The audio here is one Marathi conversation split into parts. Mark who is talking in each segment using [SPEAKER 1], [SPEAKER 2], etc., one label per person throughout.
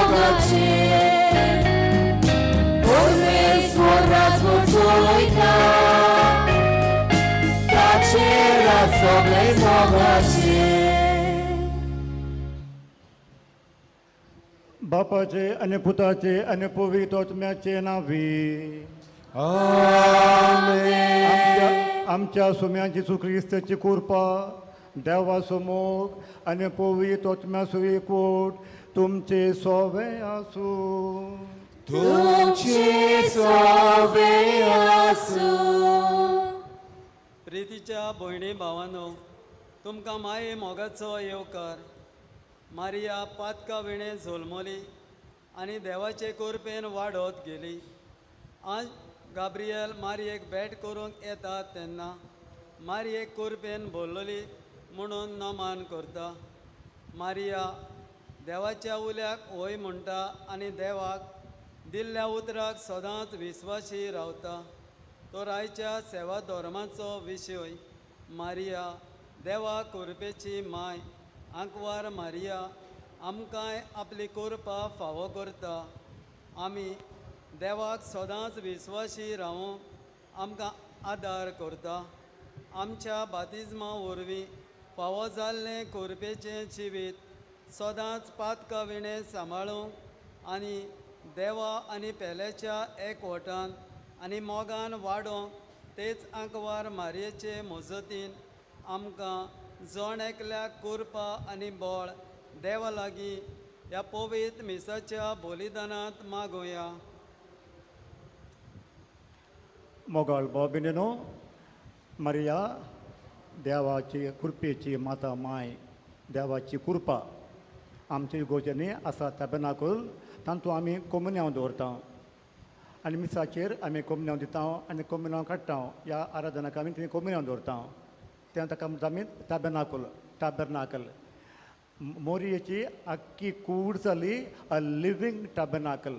[SPEAKER 1] mogacie. Pormes morras mocolojka, kaciera sobie mogacie.
[SPEAKER 2] बापाचे आणि पुताचे आणि पवित्र आत्म्याचे नावे. आमच्या सोम्याची ख्रिस्ताची कृपा देवासमोर आणि पवित्र आत्म्यासोबत एकवट तुमचे सोवे आसू.
[SPEAKER 1] तुमचे सोवे आसू.
[SPEAKER 3] प्रितीच्या भयणी भावांनो, तुमकां माये मोगाचो येवकार. मारिया पातका विणे झोलमली आनी देवाचे कृपेन वाडत गेली. आज गाब्रियल मारयेक भेट करूंक येता तेन्ना मारयेक कृपेन भरलेली म्हणून नमान करता. मारिया देवाच्या उल्याक वय म्हणटा आनी देवाक दिल्ल्या उतराक सदांच विस्वासी रावता. तो रायच्या सेवा धर्माचो विशय. मारिया देवा कृपेची माय. आंकवार मारिया आमकांय आपली कृपा फावो करता. आमी देवाक सदांच विस्वासी रावूंक आमकां आदार करता. आमच्या बातिजमा वरवीं फावो जाल्लें कृपेचें जिवीत सदांच पातका विणे सांबाळूंक आनी देवा आनी पेल्याच्या एकवटान आनी मोगान वाडोवंक तेच आंकवार मारयेचे मजतीन आमकां जण एकल्याक कृपा आनी बळ देवा लागीं ह्या पवित्र मिसाच्या बलिदानांत मागुया.
[SPEAKER 2] मोगाळ बाबिनो, मारिया देवाची कृपेची माता माय. देवाची कृपा आमच्या इगोर्जेनी आसा ताबेनाकल तांतू आमी कोमुन्यांव दवरता आनी मिसाचेर आमी कोमुन्यांव दिता आनी कोमुन्यांव काडटा. ह्या आराधनाक आमी थंय कोमुन्यांव दवरता. तें ताका आमी टाबरनाकल. मोरयेची आख्खी कूड जाली अ लिवींग टाबरनाकल.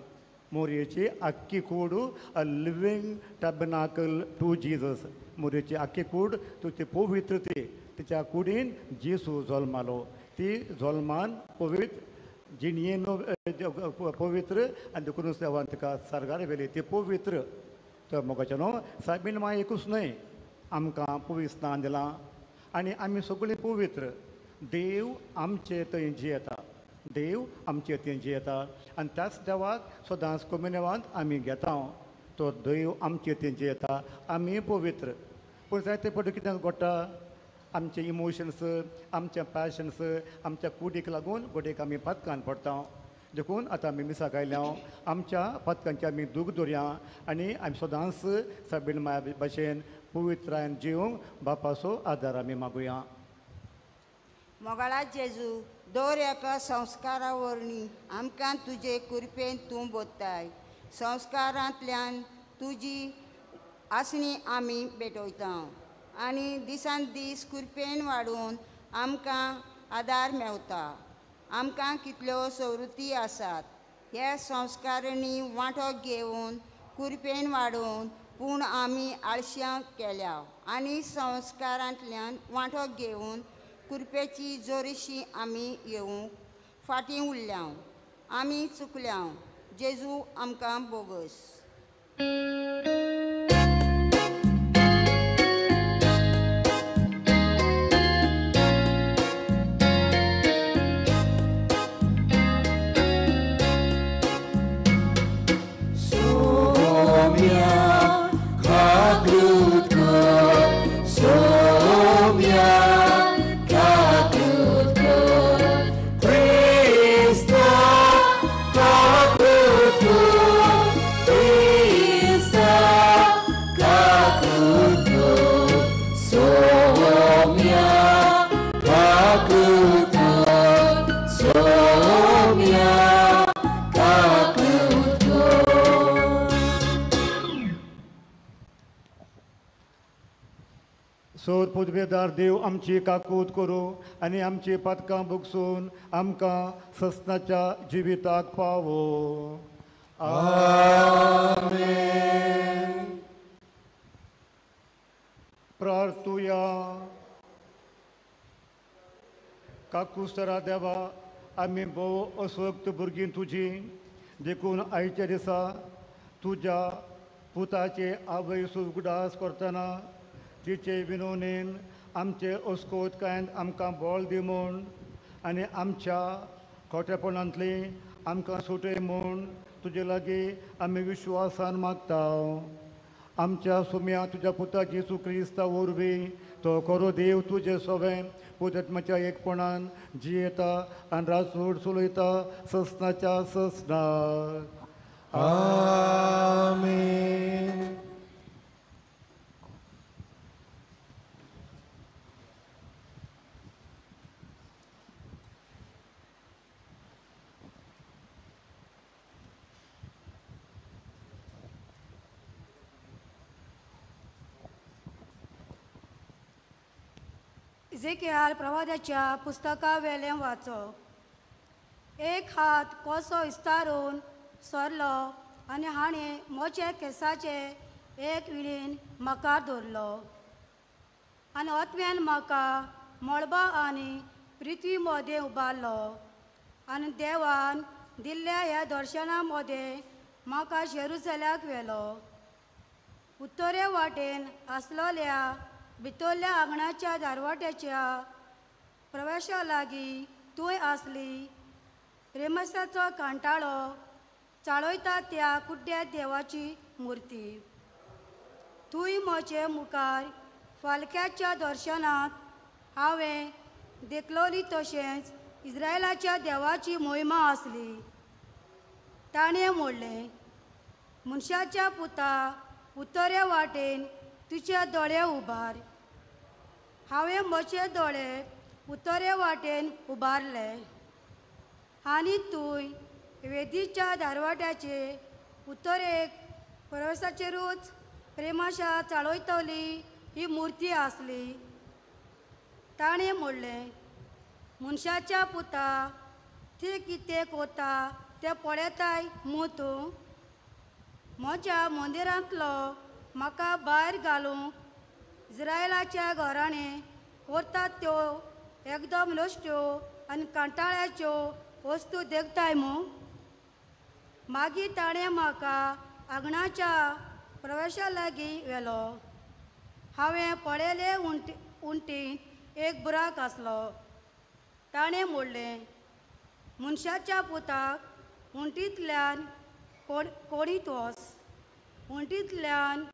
[SPEAKER 2] मोरयेची आख्खी कूड अ लिवींग टाबरनाकल टू जीजस. मोरयेची आख्खी कूड तुजी पवित्रते. तिच्या कुडीन जेसू जल्मालो. ती जल्मान पवित्र जिणयेन पवित्र आनी देखून देवान तिका सर्गार व्हेली. ती पवित्र. तर मोगाचें न्हू सायबीन माय एकूच न्हय आमकां पवित्र स्नान दिलां आनी आमी सगळीं पवित्र. देव आमचे थंय जियेता. देव आमचे थंय जियेता आनी त्याच देवाक सदांच कोमुन्यांवांत आमी घेता. तो देव आमचे थंय जियेता. आमी पवित्र. पूण जायते फावटी कितें घडटा आमचे इमोशन्स आमच्या पॅशन्स आमच्या कुडीक लागून गोडेक आमी पातकान पडटा. देखून आतां आमी मिसाक आयल्या आमच्या पातकांचे आमी दूख दवरया आनी आमी सदांच साबीण माया भाशेन पवित्रायन जिवंक बापाचो आदार आमी मागुया.
[SPEAKER 4] मोगाळा जेजू दर एका संस्कारा वरवीं आमकां तुजे कृपेन तूं बोदताय. संस्कारांतल्यान तुजी आसणी आमी भेटयता आनी दिसान दीस कृपेन वाडून आमकां आदार मेवता. आमकां कितल्यो सवलती आसात हे संस्कारांनी वांटो घेवन कृपेन वाडोवन पूण आमी आळश्यां केल्या आनी संस्कारांतल्यान वांटो घेवन कृपेची जोरीशी आमी येवंक फाटीं उरल्या. आमी चुकल्या. जेजू आमकां बोगस.
[SPEAKER 2] सोर पुदवेदार देव आमची काकूत करूं आनी आमची पातकां भोगसून आमकां सस्नाच्या जिविताक पावो. आमेन. प्रार्थुया. काकुस्तरा देवा आमी भोव असक्त भुरगीं तुजी देखून आयच्या दिसा तुज्या पुताचे आवय सुगडास करतना तिचे विनवणेन आमचे अस्कोतकायेंत आमकां बोल दी म्हूण आनी आमच्या खोटेपणांतली आमकां सुटय म्हूण तुजे लागीं आमी विश्वासान मागता. आमच्या सुम्या तुज्या पुताची येशू क्रिस्ता वरवीं तो खरो देव तुजे सवें पुतात्म्याच्या एकपणान जियेता आनी रासूड चलयता ससनाच्या ससनाक.
[SPEAKER 1] आमेन.
[SPEAKER 5] इजेकियाल प्रवाद्याच्या पुस्तका वेलें वाचो. एक हात कसो इस्तारून सरलो आनी हाणें मोचे केंसाचे एक विणीन म्हाका धरलो आनी ओतम्यान म्हाका मळबा आनी पृथ्वी मदें उबारलो आनी देवान दिल्ल्या ह्या दर्शना मदें म्हाका जेरुसल्याक व्हेलो. उत्तरे वाटेन आसलोल्या भितरल्या आंगणाच्या दारवाट्याच्या प्रवेशा लागीं तुंय आसली रेमसाचो कांटाळो चाळयता त्या कुड्ड्या देवाची मुर्ती. तुंय म्हजे मुखार फालक्याच्या दर्शनांत हांवें देखलोली तशेंच इस्रायलाच्या देवाची मोहिमा आसली. ताणें म्हणलें, मनशाच्या पुता उत्तरे वाटेन तुजे दोळे उबार. हांवें म्हजे दोळे उत्तरे वाटेन उबारले आनी तुंय वेदीच्या दारवाट्याचे उत्तरेक प्रवेशाचेरूच प्रेमाशा चाळयतली ही मुर्ती आसली. ताणें म्हणलें, मनशाच्या पुता ती कितें कोता तें पळयताय मूं तूं. म्हज्या मंदिरांतलो म्हाका भायर घालूंक इस्रायलाच्या घराणें करतात त्यो एकदम लोश्ट्यो आनी कांटाळ्याच्यो वस्तू देखताय मूं. मागीर ताणें म्हाका आंगणाच्या प्रवेशा लागीं व्हेलो. हांवें पळयले उंटीन एक बुराक आसलो. ताणें म्हणलें, मनशाच्या पुताक उंटींतल्यान कोणीत वच. उंटींतल्यान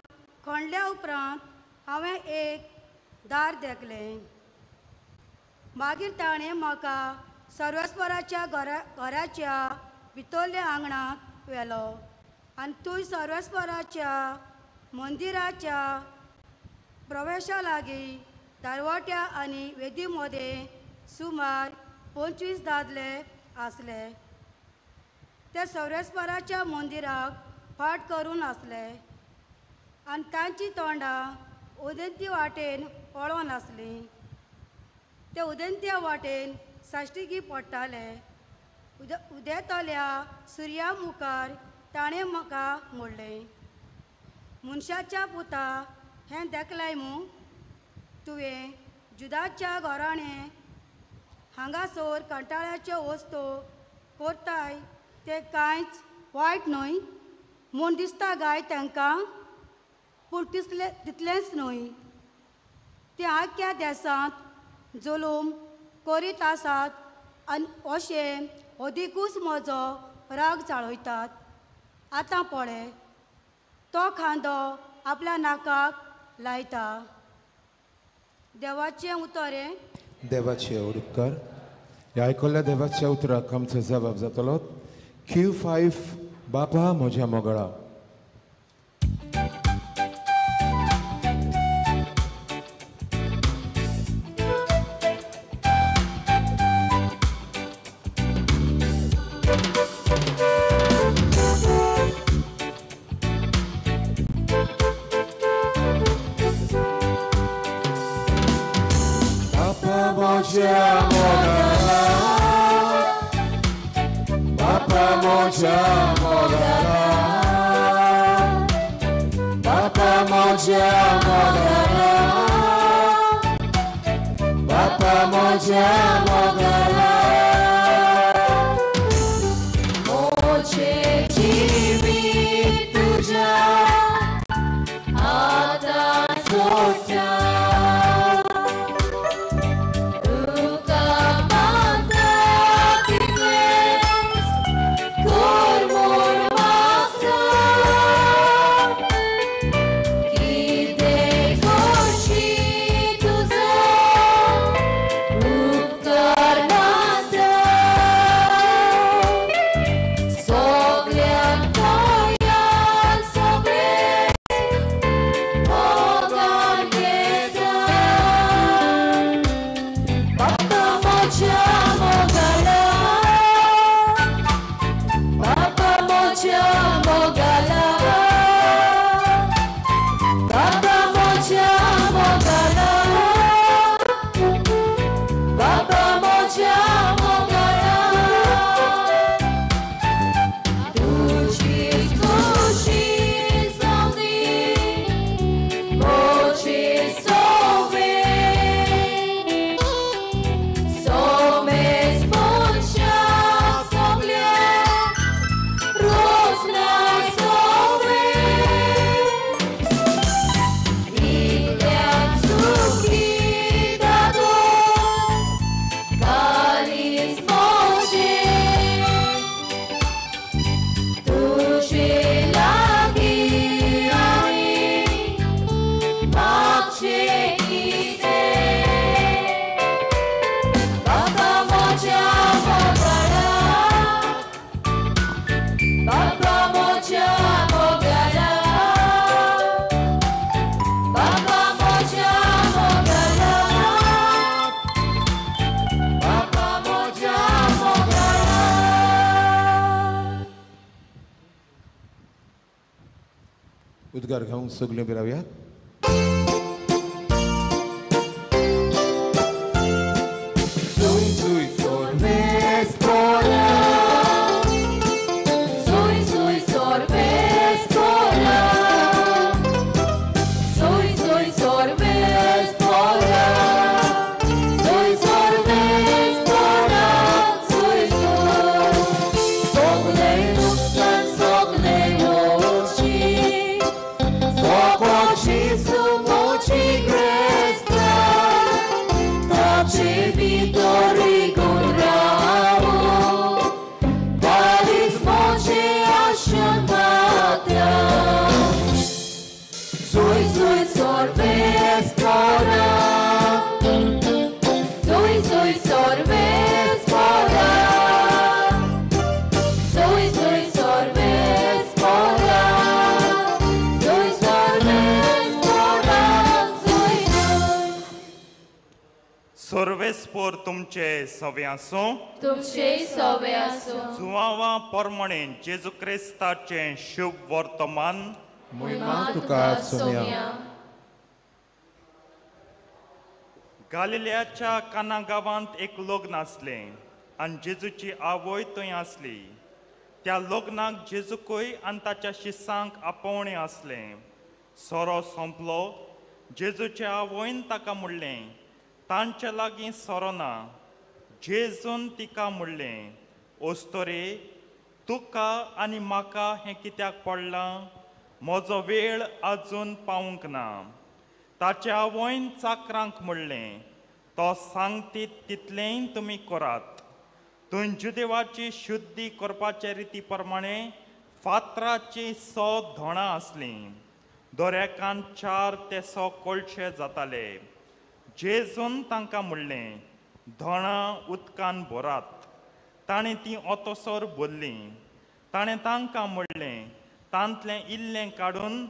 [SPEAKER 5] खणल्या उपरांत हांवें एक दार देखलें. मागीर ताणें म्हाका सर्वेस्वराच्या घराच्या भितरल्या आंगणांत व्हेलो आनी थंय सर्वेस्वराच्या मंदिराच्या प्रवेशा लागीं दारवाट्या आनी वेदी मदें सुमार 25 दादले आसले. ते सर्वेस्वराच्या मंदिराक फाट करून आसले आनी तांची तोंडां उदेंती वाटेन पळोवन आसलीं. ते उदेंत्या वाटेन साश्टीगी पडटाले. उदेतल्या सुर्या मुखार ताणें म्हाका म्हणलें, मनशाच्या पुता हें देखलाय मूं. तुवें जुदाच्या घराणें हांगासर कांटाळ्याच्यो वस्तू करताय तें कांयच वायट न्हय म्हूण दिसता गाय तांकां. पूण तितलेंच न्हय, ते आख्या देसांत जुलूम करीत आसात आनी अशें अदिकूच म्हजो राग चाळयतात. आतां पळय, तो खांदो आपल्या नाकाक लायता. देवाचें उतरें.
[SPEAKER 1] देवाचे उरकार. ह्या आयकल्ल्या देवाच्या उतराक आमचो जबाब जातलो Q5 बापा म्हज्या मोगळा. Papa moja mogala उद्गार घेऊन सगळीं बी रावया.
[SPEAKER 6] सर्वेस्पोर तुमचे सवे आसूं.
[SPEAKER 7] तुमचे सवे आसूं.
[SPEAKER 6] जुवावा पोरमणे जेजू क्रिस्ताचे शुभ वर्तमान.
[SPEAKER 1] महिमा तुका सोम्या.
[SPEAKER 6] गालिलेयाच्या काना गांवांत एक लग्न आसलें आनी जेजूची आवय थंय आसली. त्या लग्नाक जेजूकूय आनी ताच्या शिसांक आपोवणें आसलें. सोरो सोंपलो. जेजूच्या आवयन ताका म्हणलें, तांचे लागीं सोरो ना. जेजून तिका म्हणलें, ओस्तोरे, तुका आनी म्हाका हें कित्याक पडलां? म्हजो वेळ आजून पावूंक ना. ताच्या आवयन चाकरांक म्हणलें, तो सांगता तितलें तुमी करात. थंय जुदेवाची शुद्धी करपाचे रिती प्रमाणे फातराची 100 धोणां आसलीं. दोऱ्याकान 4 ते 6 कोळशे जाताले. जेजून तांकां म्हणलें, धोणां उदकान भरात. ताणें ती ओतोसर भरलीं. ताणें तांकां म्हणलें, तांतलें इल्लें काडून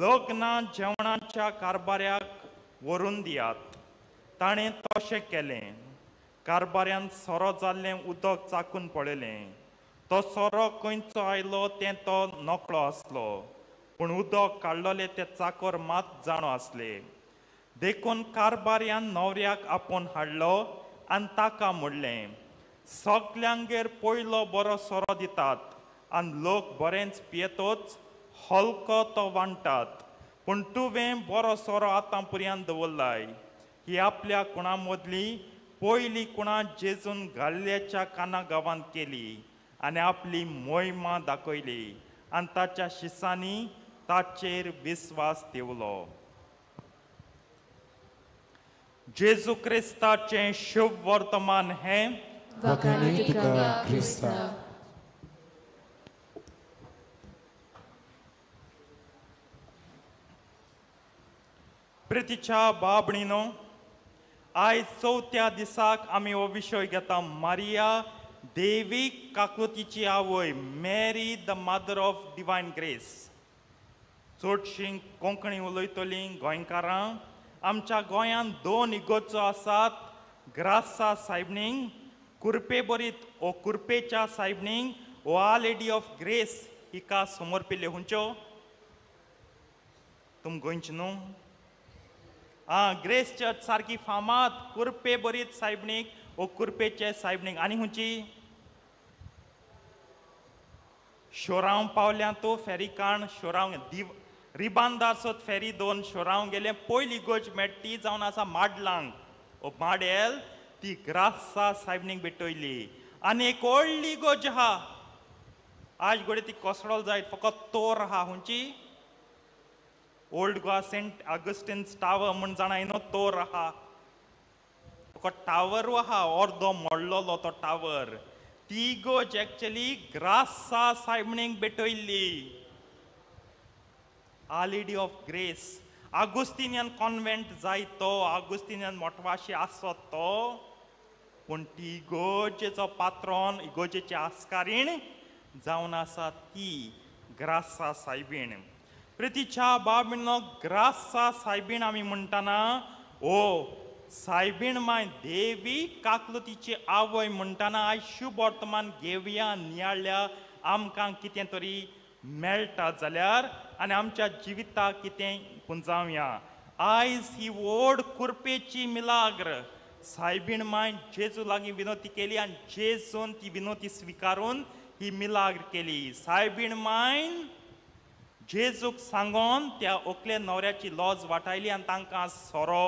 [SPEAKER 6] लग्ना जेवणाच्या कारबाऱ्याक व्हरून दियात. ताणें तशें केलें. कारबाऱ्यान सोरो जाल्लें उदक चाकून पळयलें. तो सोरो खंयचो आयलो तें तो नकळो आसलो, पूण उदक काडलोले ते चाकर मात जाणो आसले. देखून कारबाऱ्यान न्हवऱ्याक आपोवन हाडलो आनी ताका म्हणलें, सगल्यांगेर पयलो बरो सोरो दितात आनी लोक बरेंच पियेतोच हलको तो वांटात. पूण तुवें बरो सोरो आतां पर्यंत दवरलाय. ही आपल्या कुणां मदली पयली कुणां जेजून गालिलेयाच्या काना गांवांत केली आनी आपली मोहिमा दाखयली आनी ताच्या शिसांनी ताचेर विस्वास दवरलो. जेजू क्रिस्ताचें शुभ वर्तमान हें.
[SPEAKER 1] वखणी तुका ख्रिस्ता.
[SPEAKER 6] प्रितीच्या बाबणीनो, आयज 4थ्या दिसाक आमी हो विशय घेता, मारिया देवीक काकुतीची आवय, मॅरी the mother of divine grace. चडशीं कोंकणी उलयतलीं गोंयकारां. आमच्या गोंयांत 2 इगोर्जो आसात. ग्रासा सायबीण, कुरपे बरीत ओ कुरपेच्या सायबीण ओ आ लेडी ऑफ ग्रेस हिका समर्पिल्ल्यो हुंच्यो. तुम गोंयचे न्हू? ग्रेस चर्च सारकी फामाद. कुरपे बरीत सायबीणीक ओ कुरपेचे सायबीणीक. आनी हुंची? शोरांव पावल्या तूं फेरीकाण. शोरांव रिबांदार सोद फेरी 2 शोरांव गेले. पयली गोज मेट्टी जावन आसा माडलांक ओ माडेल. ती ग्रासा सायबीणीक भेटयली. आनी एक व्हडली गोज आहा. आज घोडे ती कोसळोल जायत, फकत तोर आहा. हुंची? ओल्ड गोवा सेंट ऑगस्टिन्स टावर म्हण जाणा न्हू, तोर आहा. फकत टावर आहा, अर्दो मोडलोलो तो टावर. ती गोज एक्चुअली ग्रासा सायबीणीक भेटयल्ली. Our lady of grace. Augustinian convent जायत तो, आगुस्तिनियन मोटवाशी आसत तो, पूण ती इगोजेचो पात्रोन, इगोजेची आस्कारीण जावन आसा ती ग्रासा सायबीण. प्रितीच्या बाबीणो, ग्रासा सायबीण आमी म्हणटाना ओ सायबीण माय देवी काकलुतीची आवय म्हणटाना आयज शुभ वर्तमान घेवया, नियाळ्या, आमकां कितें तरी मेळटा जाल्यार आनी आमच्या जिविताक कितें पुंजावया. आयज ही व्हड कुरपेची मिलाग्र सायबीण माय जेजू लागीं विनोती केली आनी जेजून ती विनोती स्विकारून ही मिलाग्र केली. सायबीण मायन जेजूक सांगून त्या ओकले न्हवऱ्याची लॉज वाटायली आनी तांकां सोरो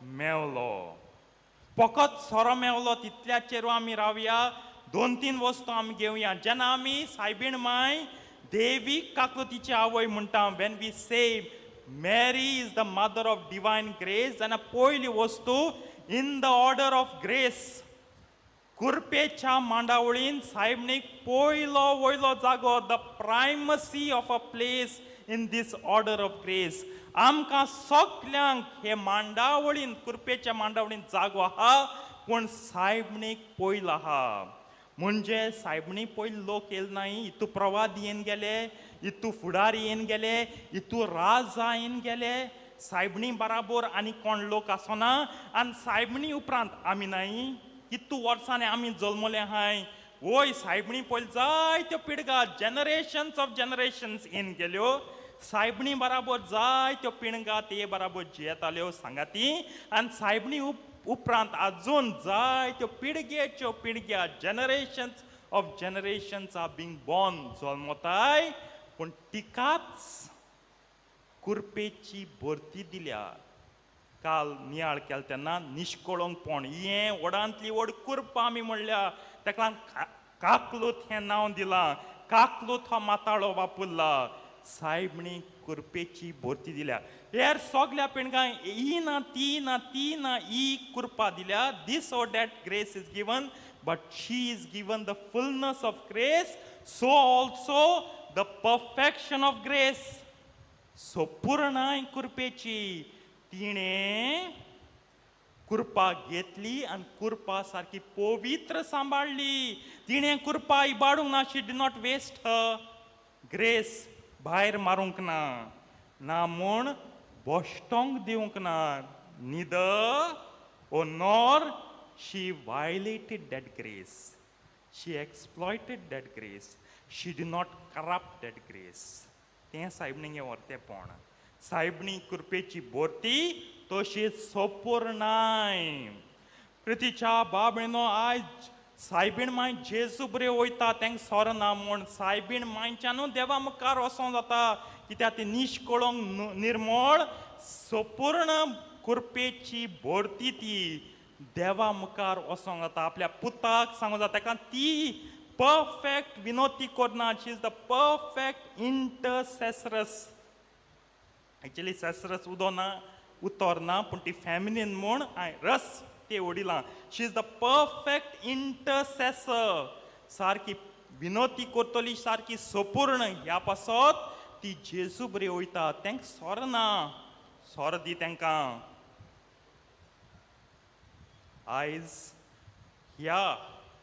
[SPEAKER 6] मेवलो. फकत सोरो मेवलो तितल्याचेरू आमी रावया. 2-3 वस्तू आमी घेवया. जेन्ना आमी सायबीण माय देवीक काकुतीची आवय म्हणटा, Wien we say Mary is the mother of divine grace, जेन्ना पयली वस्तू in the order of grace कुरपेच्या मांडावळीन सायबणीक पयलो वयलो जागो, the primacy of a place in this order of grace. आमकां सगल्यांक हे मांडावळीन कुरपेच्या मांडावळीन जागो आहा, पूण सायबणीक पयलो आहा. म्हणजे सायबणी पयले लोक येयले नाय, इतू प्रवादी येवन गेले, इतू फुडारी येवन गेले, इतू राजा येवन गेले. सायबणी बराबर आनी कोण लोक आसना. आनी सायबणी उपरांत आमी नाय, कितू वर्सांनी आमी जल्मले आहाय. वय सायबणी पयले जायत्यो पिळगा जनरेशन्स ऑफ जनरेशन्स येवन गेल्यो. सायबणी बराबर जायत्यो पिळगा ते बराबर जियेताल्यो सांगाती. आनी सायबणी उपरांत अजून जायत्यो पिळगेच्यो पिळग्या generations of generations are being born जल्मताय. पूण तिकाच कुरपेची भरती दिल्या. काल नियाळ केला तेन्ना निश्कळोंकपण हे व्हडांतली व्हड कुरप आमी म्हणल्या. ताका काकलूत हें नांव दिलां. काकलूत हो माताळो वापरला. सायबणी कुरपेची भरती दिल्या. हेर सगल्या पिणगांक ही ना ती ना ती ना ही कुरपा दिल्या. This or that grace is given, but she is given the fullness of grace, so also the perfection of grace. So पूर्णाय कुरपेची तिणें कुरपा घेतली आनी कुरपा सारकी पवित्र सांबाळली. तिणें कुरपा इबाडूंक ना. She did not waste her grace. भायर मारूंक ना, ना म्हूण बोश्टोंक दिवंक ना. Neither uh nor she violated that grace. She exploited that grace. She did not corrupt that grace. तें सायबणीचें वर्तेपण. सायबणी कुरपेची भरती तशी सोपूर्णाय. प्रितीच्या बाबळीनो, आयज सायबीण माय जेजू बरें वयता तेंक सोरो ना म्हूण सायबीण मायच्यानूच देवा मुखार वचोंक जाता. कित्याक ती निश्कळोंक निर्मळ सोपूर्ण कुरपेची भरती ती देवा मुखार वचोंक जाता. आपल्या पुताक सांगूंक जाता. ताका ती परफेक्ट विनोती करना. शी इज द परफेक्ट इंटरसेसरस. एक्चुअली सेसरस उदो ना, उतर ना, पूण ती फॅमिलीन म्हूण हांवें रस ते ओडिलां. शी इज द परफेक्ट इंटरसेसर. सारकी विनोती करतली, सारकी सोपूर्ण. ह्या पासत ती जेजू बरी वयता. तेंक सोर ना. सोर दी तेंकां. आयज ह्या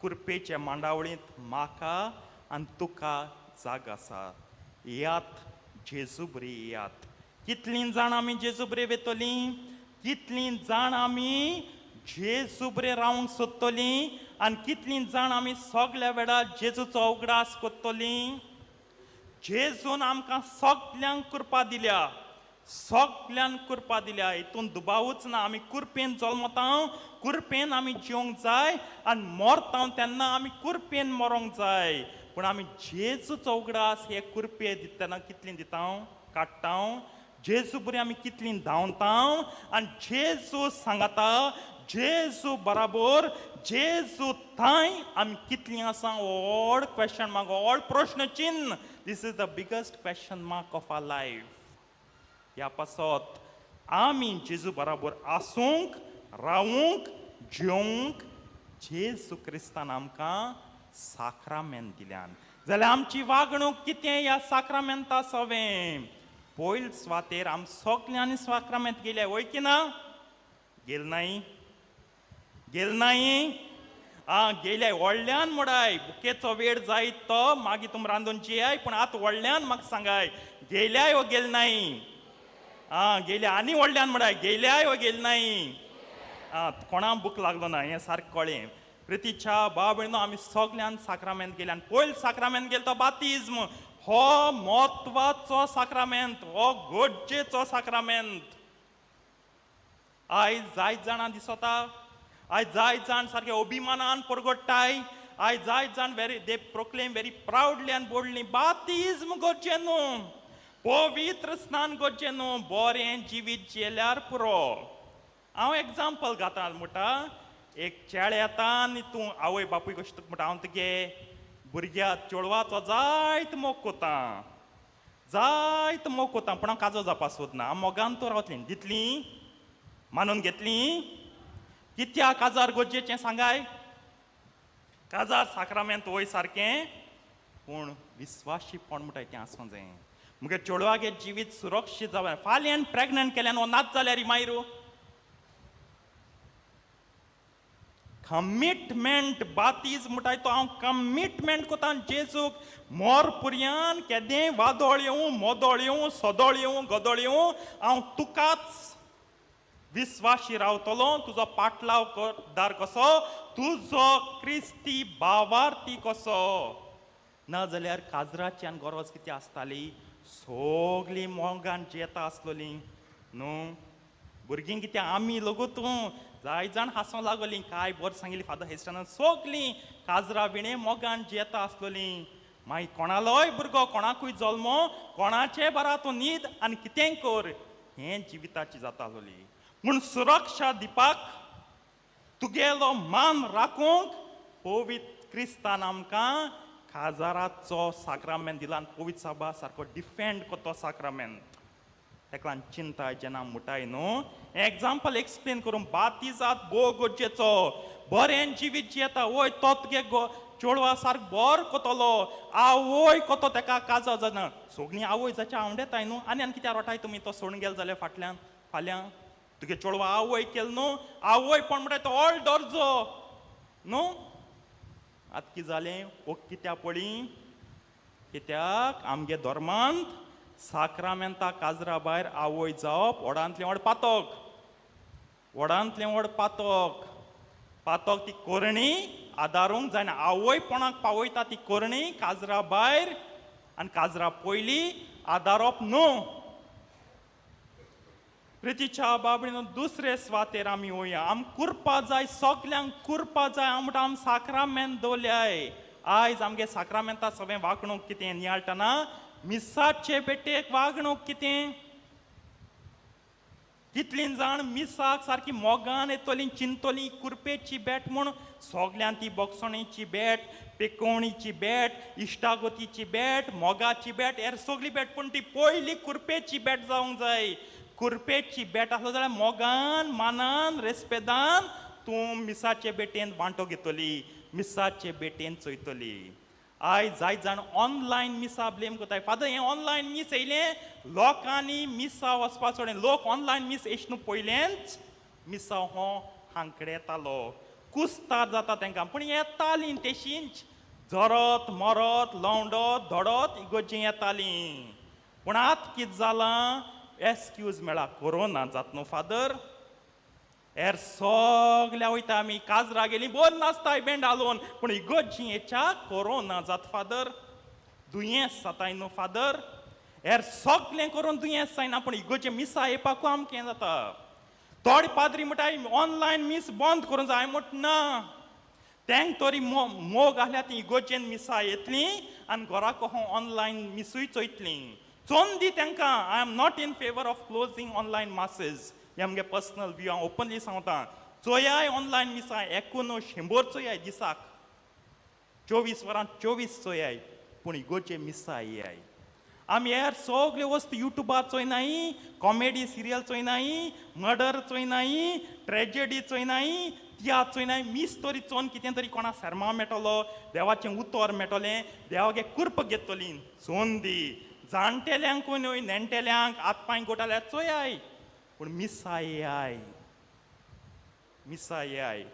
[SPEAKER 6] कुरपेच्या मांडावळींत म्हाका आनी तुका जाग आसा. यात जेजू बरी यात. कितलीं जाण आमी जेजू बरे वेतलीं, कितलीं जाण आमी जेजू बरे रावंक सोदतलीं, आनी कितलीं जाण आमी सगल्या वेळार जेजूचो उगडास करतलीं. जेजून आमकां सगल्यांक कृपा दिल्या. सगल्यांक कृपा दिल्या. हितून दुबावूच ना. आमी कुरपेन जल्मता, कुरपेन आमी जिवंक जाय, आनी मरता तेन्ना आमी कुरपेन मरोंक जाय. पूण आमी जेजूचो उगडास हे कुरपे दितना कितलीं दिता, काडटा. जेजू बरी आमी कितलीं धांवता, आनी जेजू सांगता. जेजू बराबर, जेजू थंय आमी कितलीं आसा. व्हड क्वेश्चन मार्क, व्हड प्रश्न चिन्ह. This is the biggest question mark of our life. ह्या पासत आमी जेजू बराबर आसूंक, रावूंक, जिवंक जेजू क्रिस्तान आमकां साक्रामेंत दिल्यान. जाल्यार आमची वागणूक कितें ह्या साक्रामेंता सवें. पयले सुवातेर आमी सगल्यांनी साक्रामेंत गेल्या. वय की ना? गेल नाय? गेल नाय? गेल्या. व्हडल्यान म्हणय. बुकेचो वेळ जायत तो मागीर तुमी रांदून जेयाय. पूण आतां व्हडल्यान म्हाका सांगाय, गेल्याय वो गेल नाय? गेल्या. आनी व्हडल्यान म्हणय, गेल्याय वो गेल नाय? कोणाक भूक लागलो ना हें सारकें कळ्ळें. प्रितीच्या बाबळीनो, आमी सगल्यांन साक्रामेंत गेल्यान. पयले साक्रामेंत गेलो तो बातिज्म. हो म्हत्वाचो साक्रामेंत, हो गरजेचो साक्रामेंत. आयज जायत जाणां दिसता, आयज जायत जाण सारखे अभिमानान परगडटाय, आयज जायत जाण they proclaim very proudly and boldly बातिज्म गरजेन न्हू, पवित्र स्नान गरजेन न्हू, बरें जिवीत जियेल्यार पुरो. हांव एग्जाम्पल घातां म्हणटा, एक चेड येता आनी तूं आवय बापूय कशें तुका म्हणटा हांव तुगे भुरग्या चेडवाचो जायत मोग कोता, जायत मोग कोता, पूण हांव काजो जावपा सोदना, हांव मोगान तूं रावतलीं, दितलीं, मानून घेतलीं. कित्याक काजार गरजेचें सांगाय? काजार साक्रामेंत वय सारकें, पूण विस्वाशीपण म्हणटा तें आसूं जाय. मुगे चेडवागे जिवीत सुरक्षीत जावं. फाल्यां प्रेग्नंट केल्यान हो नाच जाल्यार मायरू. कमिटमेंट बातीज म्हणटाय तो हांव कमिटमेंट कोता जेजूक. मोर पर्यान केदें वादळ येवं, मोदळ येवं, सोदळ येवं, गदळ येवं, हांव तुकाच विस्वाशी रावतलो. तुजो पाटलावदार कसो, तुजो क्रिस्ती भावार्थी कसो. नाजाल्यार काजराची आनी गरज कितें आसताली, सगळीं मोगान जेता आसलोलीं न्हू. भुरगीं कितें आमी लगूत जाय जाण हांसों लागलीं, काय बरें सांगिल्ली फादर हेस्टनान, सगळीं काजरा विणे मोगान जेता आसलोलीं. मागीर कोणालोय भुरगो कोणाकूय जल्मो, कोणाचे बरा तूं न्हीद आनी कितें कर, हें जिविताची जाता आसलोली. म्हूण सुरक्षा दिवपाक, तुगेलो मान राखूंक पवित्र क्रिस्तान आमकां काजाराचो साक्रामेंत दिला आनी पवित्र सभा सारको डिफेंड कोतो साक्रामेंत. तेका लागून चिंताय जेन्ना मुटाय न्हू. एग्जाम्पल एक्सप्लेन करून बातिजात भोव गरजेचो. बरें जिवीत जियेता वय तो तुगे चेडवा सारको बरो कोतलो, आवय कोतो तेका काजार जाना. सगळीं आवय जाच्या आवडेताय न्हू, आनी कित्याक रोटाय तुमी तो सोडून गेलो जाल्यार फाटल्यान फाल्यां तुगे चेडवा आवय केलो न्हू, आवय पण म्हणटा तो व्हड दर्जो न्हू. आतां कितें जालें ओ कित्याक पळी, कित्याक आमगे धर्मांत साक्रामेंता काजरा भायर आवय जावप व्हडांतलें व्हड पातक, व्हडांतलें व्हड पातक. पातक ती कोरणी आदारूंक जायना. आवयपणाक पावयता ती कोरणी काजरा भायर आनी काजरा पयलीं आदारप न्हू. प्रितीच्या बाबडीन दुसरे स्वातेर आमी वया. आम कुरपा जाय, सगल्यांक कुरपा जाय. हांव म्हणटा आम साक्रामेंत दवरल्याय. आयज आमगे साक्रामेंता सगळें वागणूक कितें नियाळटना मिसाचे बेटेक वागणूक कितें. कितलीं जाण मिसाक सारकी मोगान येतलीं, चिंतलीं कुरपेची बॅट म्हूण. सगळ्यां ती बोगसणेची बॅट, पेकोवणीची बॅट, इश्टागोतीची बॅट, मोगाची बॅट, हेर सगळी बॅट. पूण ती पयली कुरपेची बॅट जावंक जाय. कुरपेची बॅट आसलो जाल्यार मोगान, मानान, रेस्पेदान तूं मिसाचे बेटेन वांटो घेतली, मिसाचे बेटेन चोयतली. आयज जायत जाण ऑनलायन मिसा ब्लेम करताय. फादर हें ऑनलायन मिस येयलें, लोकांनी मिसा वचपा सोडलें. लोक ऑनलायन मिस येश न्हू पयलेंच मिसा हो हांगकडे येतालो. कुस्तार जाता तांकां, पूण येतालीं तेशींच झरत मरत लवंडत धडत इगोर्जी येतालीं. पूण आतां कितें जालां, एक्सक्यूज मेळ्ळा, कोरोना जाता न्हू फादर, हेर सगल्या वयता आमी काजरा गेलीं बरी नाचताय बँड हालोवन, पूण इगोर्जी येच्या कोरोना जाता फादर. दुयेंस जाताय न्हू फादर. हेर सगलें करून दुयेंस जायना, पूण इगोर्जे मिसा येवपाकूय आमकां हें जाता. थोडे पाद्री म्हणटाय ऑनलायन मिस बंद करूं जाय. म्हट ना, तांकां तरी मोग आहल्या ती इगोर्जेन मिसा येतलीं आनी घराक ऑनलायन मिसूय चोयतलीं. चोवन दी तांकां. I am not in favour of closing online masses. हें आमगे पर्सनल व्यू हांव ओपनली सांगता. चोयाय ऑनलायन मिसा, एकूण 100 चोयाय दिसाक, 24 वरां 24 चोयाय, पूण इगोर्जे मिसा येयाय. आमी हेर सगळे वस्तू युट्यूबार चोयनाय, कॉमेडी सिरियल चोयनाय, मर्डर चोयनाय, ट्रेजेडी चोयनाय, तियात्र चोयनाय. मिस तरी चोवन कितें तरी कोणा शर्मा मेळटलो, देवाचें उतर मेळटलें, देवागे कुर्प घेतलीं. चोवन दी. जाणटेल्यांकूय न्हय, नेणटेल्यांक हात पांय गोटाल्यार चोयाय, पूण मिसा येयाय, मिसा येयाय.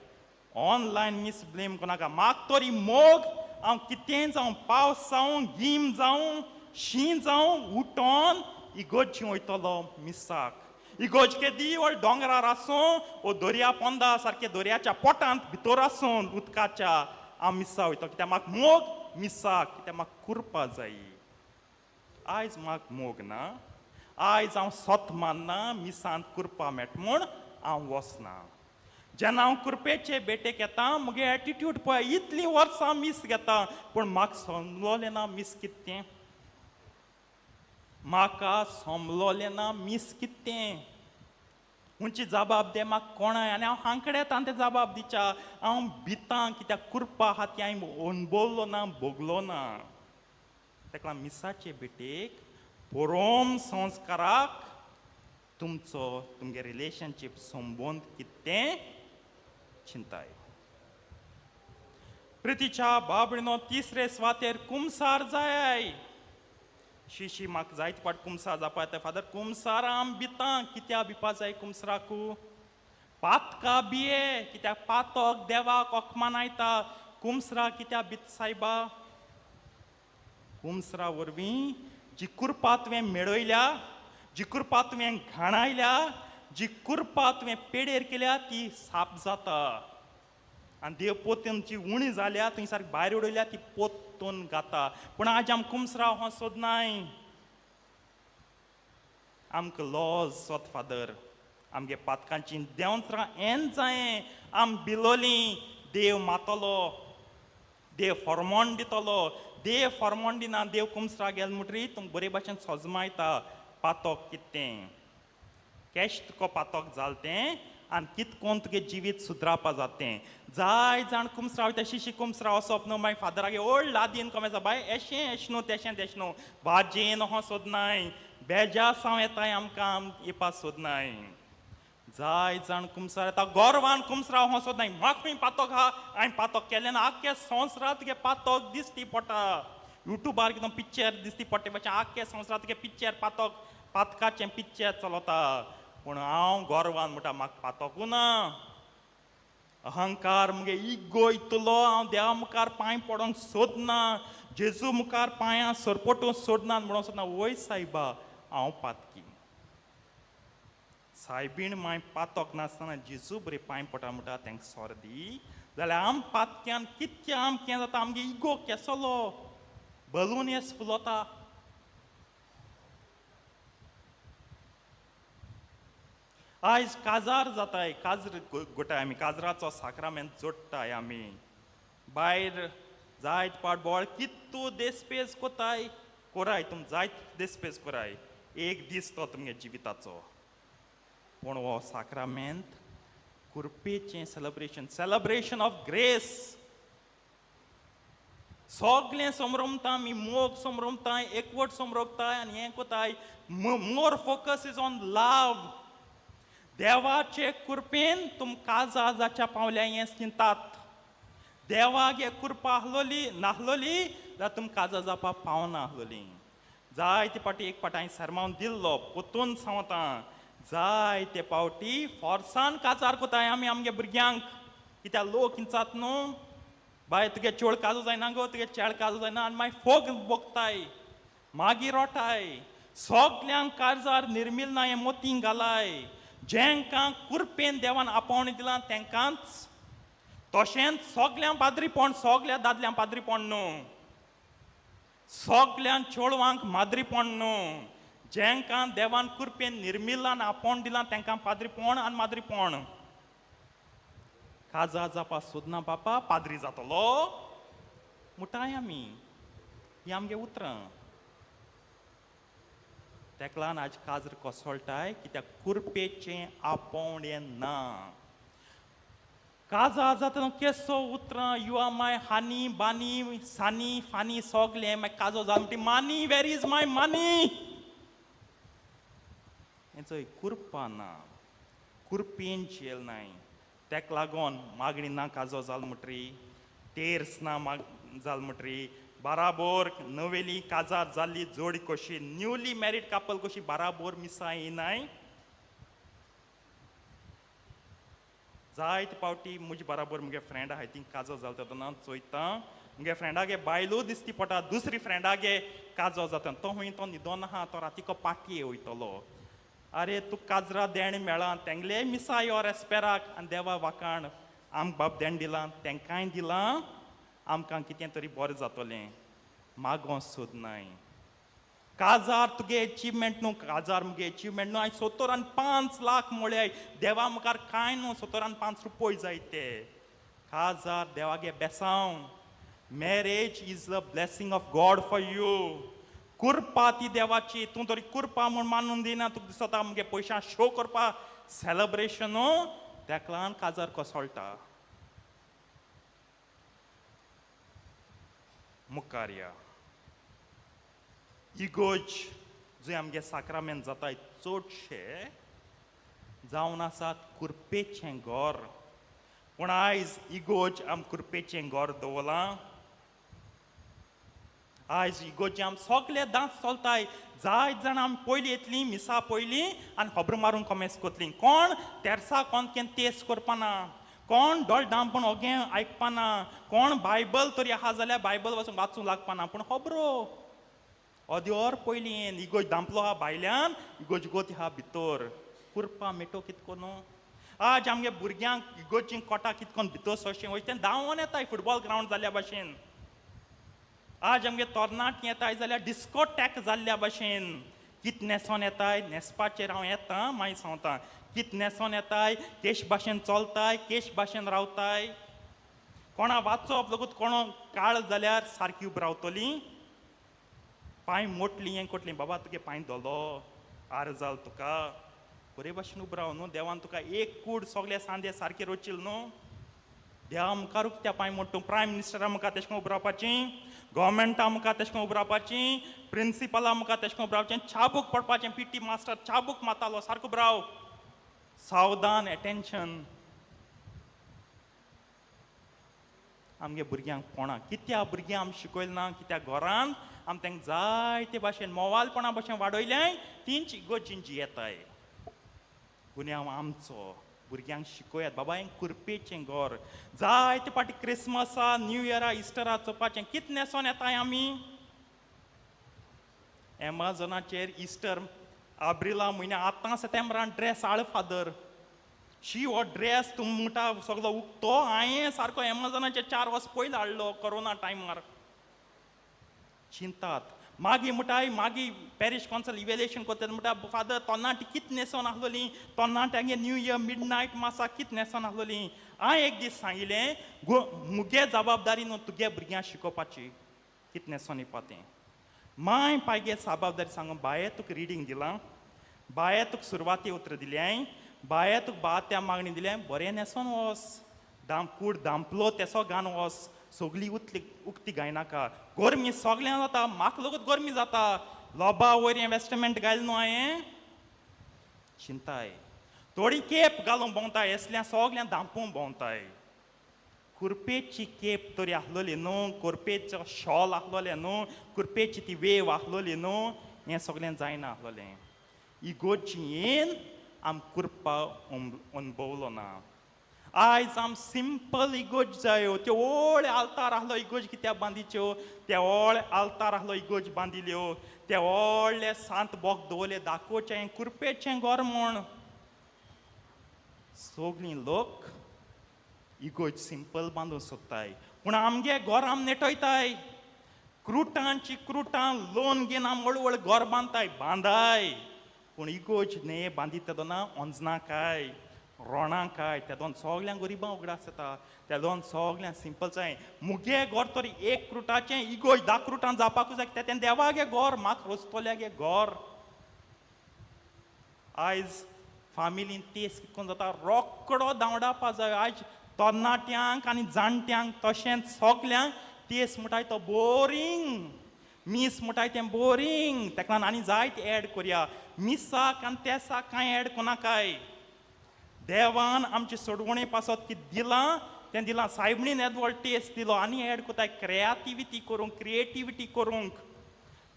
[SPEAKER 6] ऑनलायन मिस ब्लेम कोनाका. म्हाका तरी मोग, हांव कितें जावं, पावस जावं, गीम जावं, शीं जावं, उठोन इगोर्जी वयतलो मिसाक. इगोर्ज केदी व्हड दोंगरार आसूं वो दर्या पोंदा सारके दर्याच्या पोटांत भितर आसूं उदकाच्या, हांव मिसा वयता. कित्याक म्हाका मोग मिसाक, कित्याक म्हाका कुरपा जायी. आयज म्हाका मोग ना आयज हांव सोत मानना मिसांत कुरपा मेट म्हूण हांव वचना जेन्ना हांव कुरपेचे बेटेक येता मुगे एटिट्यूड पळय इतलीं वर्सां मिस घेता पूण म्हाका समजलोलें ना मिस कितें म्हाका समजलोलें ना मिस कितें हुंची जबाब दे म्हाका कोणाय आनी हांव हांगकडे येता ते जबाब दिच्या हांव भितां कित्याक कुरपा आहा ती हांवें अणभवलो ना भोगलो ना ताका लागून मिसाचे बेटेक परोम संस्काराक तुमगे रिलेशनशीप संबंद कितें चिंताय प्रितीच्या बाबडीनो तिसरे स्वातेर कुमसार जाय शिशी म्हाका जायते पाट कुमसार जावपा येता फादर कुमसार आम भितां कित्या भिवपा जाय कुमसराकू पातका बिये कित्याक पातोक देवाक ओकमानायता कुमसरा कित्या भित सायबा कुमसरा वरवीं जी कुरपा तुवें मेळयल्या जी कुरपा तुवें घाणायल्या जी कुरपा तुवें पेडेर केल्या ती साप जाता आनी देव पोतून जी उणी जाल्या थंय सारकी भायर उडयल्या ती पोतून घाता पूण आज आम कुमसरा हो सोदनाय आमकां लॉज सोद फादर आमगे पातकांची देंवत्रां हें जायें आम भिलोलीं देव मातलो देव फॉर्मोन दितलो देव फॉर्मोन दिना देव कुमसरा गेल म्हणटरी तुमकां बरे भाशेन सोजमायता पातोक कितें केश तुका पातोक जाल तें आनी कितकोन तुगे जिवीत सुदरावपा जातें जाय जाण कुमसरा वयता शिशी कुमसरा वचप न्हू मागीर फादरागे ओल्ड लादीन कमेसा बाय एशें एश न्हू तेशें तेश न्हू भाजयेन हो सोदनाय बेजासांव येताय आमकां येवपा सोदनाय जाय जाण कुमसार येता गोरवान कुमसरा हो सोदनाय म्हाका पातोक आहा हांवें पातोक केलें ना आख्या संवसारांत तुगे पातोक दिसती पडटा युट्यूबार कितें पिक्चर दिसती पडटा भाशेन आख्या संवसारांत तुगे पिक्चर पातोक पातकाचें पिक्चर चलता पूण हांव गोरवान म्हणटा म्हाका पातोकू ना अहंकार मुगे इगो इतलो हांव देवा मुखार पांय पडोंक सोदना जेजू मुखार पांयां सरपटूंक सोदना म्हणून सोदना वय सायबा हांव पातकी सायबीण माय पातोक नासतना जेजू बरें पांय पडटा म्हणटा तांकां सोर दी जाल्यार आम पातक्यान कितकें आम कितें जाता आमगे इगो केसलो बलून येस फुलोता आयज काजार जाताय काजर गोटाय आमी काजराचो साक्रामेंत जोडटाय आमी भायर जायत पाट बोळ कितू देस्पेज कोताय कोराय तुम जायत देस्पेज कोराय एक दीस तो तुमगे जिविताचो पूण हो साक्रामेंत कुरपेचें सेलेब्रेशन ऑफ ग्रेस सगळें समरमता आमी मोग समरमताय एकवट समरमताय आनी हें कोताय मोर फोकस इज ऑन लव देवाचे कृपेन तुम काजा जाच्या पावल्या हें चिंतात देवाक हे कृपा आहलोली नाहलोली जाल्यार तुम काजा जावपा पावना आहलोली जायते पावटी एक पावटी हांवें सरमावन दिल्लो पोतून सांगता जायते पावटी फोर्सान काजार कोताय आमी आमगे भुरग्यांक कित्याक लोक हिंचात न्हू बाय तुगे चेड काजो जायना गो तुगे चेड काजो जायना आनी मागीर फोग बोगताय मागीर रोटाय सगल्यांक काजार निर्मील ना हें मोतींक घालाय जेंकां कुरपेन देवान आपोवणी दिलां तेंकांच तशेंच सगळ्यां पाद्रीपण सगळ्या दादल्यां पाद्रीपण न्हू सगळ्यां चेडवांक माद्रीपण न्हू जेंकां देवान कुरपेन निर्मिलान आपोवण दिलां तेंकां पाद्रीपण आनी माद्रीपण काजा जावपा सोदना बापा पाद्री जातलो मुटाय आमी ही आमगे उतरां तेका लागून आज काजर कोसळटाय कित्याक कुरपेचें आपोवणें ना काजा जाता केसो उतरां यू आर माय हानी बानी सानी फानी सगलें मागीर काजो जाल म्हणटी मानी वेर इज माय मनी हेचो कुरपा ना कुरपेन जेल नाय तेका लागून मागणी ना काजो जाल म्हणटरी तेर्स ना जाल म्हणटरी बराबर नवेली काजार जाल्ली जोडी कशी न्यूली मॅरीड कपल कशी बराबर मिसा येनाय जायते पावटी म्हजे बराबर मुगे फ्रेंड आहाय ती काजो जाता तेन्ना चोयता मुगे फ्रेंडागे बायलो दिसती पडटा दुसरी फ्रेंडागे काजो जाता तो हूंय तो न्हिदोन आहा तो रातीको पाटये वयतलो अरे तूं काजरा देण मेळ्ळां तेंगले मिसा यो रेस्पेराक आनी देवा वाकाण आमकां बाब देण दिलां तेंकांय दिलां आमकां कितें तरी बरें जातलें मागों सोदनाय काजार तुगे अचिवमेंट न्हू काजार मुगे अचिवमेंट न्हू हांवें 75 लाख म्हळ्याय देवा मुखार कांय न्हू 75 रुपये जाय ते काजार देवागे बेसांव marriage is the blessing of God for you कुरपा ती देवाची तूं तरी कुरपा म्हूण मानून दिना तुका दिसता मुगे पयशां शो करपा सेलेब्रेशन तेका लागून काजार कोसळटा मुखार या इगोज जे आमगे साक्रामेंट जाताय चडशे जावन आसात कुरपेचें घर पूण आयज इगोज आम कुरपेचें घर दवरलां आयज इगोजी आम सगळे दांत चलताय जायत जाण आमी पयलीं येतलीं मिसा पयलीं आनी खबर मारून कमेस कोतलीं कोण तेरसा कोण तेस करपाना कोण डोळ दामपूण ओगे आयकपाना कोण बायबल तरी आहा जाल्यार बायबल वचून वाचूंक लागपाना पूण खबरो अद्योर पयलीं इगोज दांपलो आहा भायल्यान इगोज गोती आहा भितर कुरपा मेटो कितको न्हू आज आमगे भुरग्यांक इगोजीं कोटा कितकोन भितर सोशें वयता तें धांवोन येताय फुटबॉल ग्रावंड जाल्ल्या भाशेन आज आमगे तरणाट येताय जाल्यार डिस्कोटॅक जाल्ल्या भाशेन कित न्हेसोन येताय न्हेसपाचेर हांव येता मागीर सांगता कित न्हेसोन येताय केश भाशेन चलताय केश भाशेन रावताय कोणा वाचप लगूत कोणो काळ जाल्यार सारकी उब रावतलीं पांय मोटलीं हें कोटलीं बाबा तुगे पांय धोलो आर जाल तुका बरे भाशेन उब राव न्हू देवान तुका एक कूड सगळे सांदे सारके रोचिल न्हू देवा मुखार त्या पांय मोट्टू प्रायम मिनिस्टरा मुखार तेश कोन उब रावपाचीं गव्हर्मेंटा मुखार तेश कोन उब रावपाचीं प्रिंसिपला मुखार तेश कोन उब रावचें चाबूक पडपाचें पीटी मास्टर चाबूक मारतालो सारको उब राव सावधान एटेन्शन आमगे भुरग्यांक कोणाक कित्या भुरग्यांक आमी शिकयलें ना कित्या घरान आमी तांकां जायते भाशेन मोवालपणा भाशेन वाडयलें तींच इगोजींची येताय गुन्यांव आमचो भुरग्यांक शिकोयात बाबा हें कुरपेचें घर जायते फाटी क्रिसमसा न्यू इयरा इस्टरा चोवपाचें कित न्हेसोन येताय आमी एमेझॉनाचेर इस्टर आब्रिला म्हयन्या आतां सेप्टेंबरान ड्रेस हाड फादर शी हो ड्रेस तूं म्हणटा सगलो उक्तो हांवें सारको एमेझॉनाचेर 4 वर्स पयलीं हाडलो कोरोना टायमार चिंतात मागीर म्हणटाय मागीर पॅरीश कावन्सिल इवेल्युएशन करता म्हणटा फादर तरणाटी कित न्हेसोन आहलोलीं तरणाट्यांगे न्यू इयर मिडनायट मासा कित न्हेसोन आहलोलीं हांवें एक दीस सांगिल्लें मुगे जबाबदारी न्हू तुगे भुरग्यांक शिकोवपाची कित न्हेसोन येवपा तें माय पायगे जबाबदारी सांगून बाये तुका रिडींग दिलां बाये तुका सुरवाती उतर दिलें बाये तुका बात्या मागणी दिलें बरें न्हेसोन वच कूड दांपलो तेसो घान वच सगळीं उक्ती गायनाका गोरमी सगळ्यां जाता म्हाका लगूच गोरमी जाता लोबा वयर इन्वेस्टमेंट घायल न्हू हांवें चिंताय थोडी केप घालून भोंवताय असल्या सगळ्यांक दांपून भोंवताय कुरपेची केप तरी आहलोली न्हू कुरपेचो शॉल आहलोलें न्हू कुरपेची ती वेव आहलोली न्हू हें सगळें जायना आहलोलें इगोजीन आम कुरपा अनुभवलो ना आयज आम सिंपल इगोज जायो त्यो व्हड आल्तार आहलो इगोज कित्याक बांदिच्यो त्या व्हड आल्तार आहलो इगोज बांदिल्यो ते व्हडले सांत बोग दवरले दाखोवचें कुरपेचें घर म्हूण सगळीं लोक इगोज सिंपल बांदूंक सोदताय पूण आमगे घर आम नेटयताय क्रुटांची क्रुटां लोन घेवन आम व्हड व्हड घर बांदताय बांदाय पूण इगोज न्हे बांदीत तेदोना ओंजना काय रोणां काय तेदोन सगळ्यांक गरिबां उगडास येता तेदोन सगळ्यांक सिंपल जाय मुगे घर तरी एक क्रुटाचें इगोज 10 क्रुटां जावपाकूच जाय तें देवागे घर म्हाका रोस्तोल्यागे घर आयज फामिलीन तेस कितकोन जाता रोकडो धांवडावपा जाय आयज तरणाट्यांक आनी जाणट्यांक तशेंच सगल्यांक तेस म्हणटाय तो बोरींग मीस म्हणटाय तें बोरींग तेका लागून आनी जायते एड करया मिसाक आनी तेसाक कांय एड कोनाकाय देवान आमचे सोडवणे पासत कितें दिलां तें दिलां सायबणीन येद व्हड टेस्ट दिलो आनी एड कोताय क्रिएटिविटी करूंक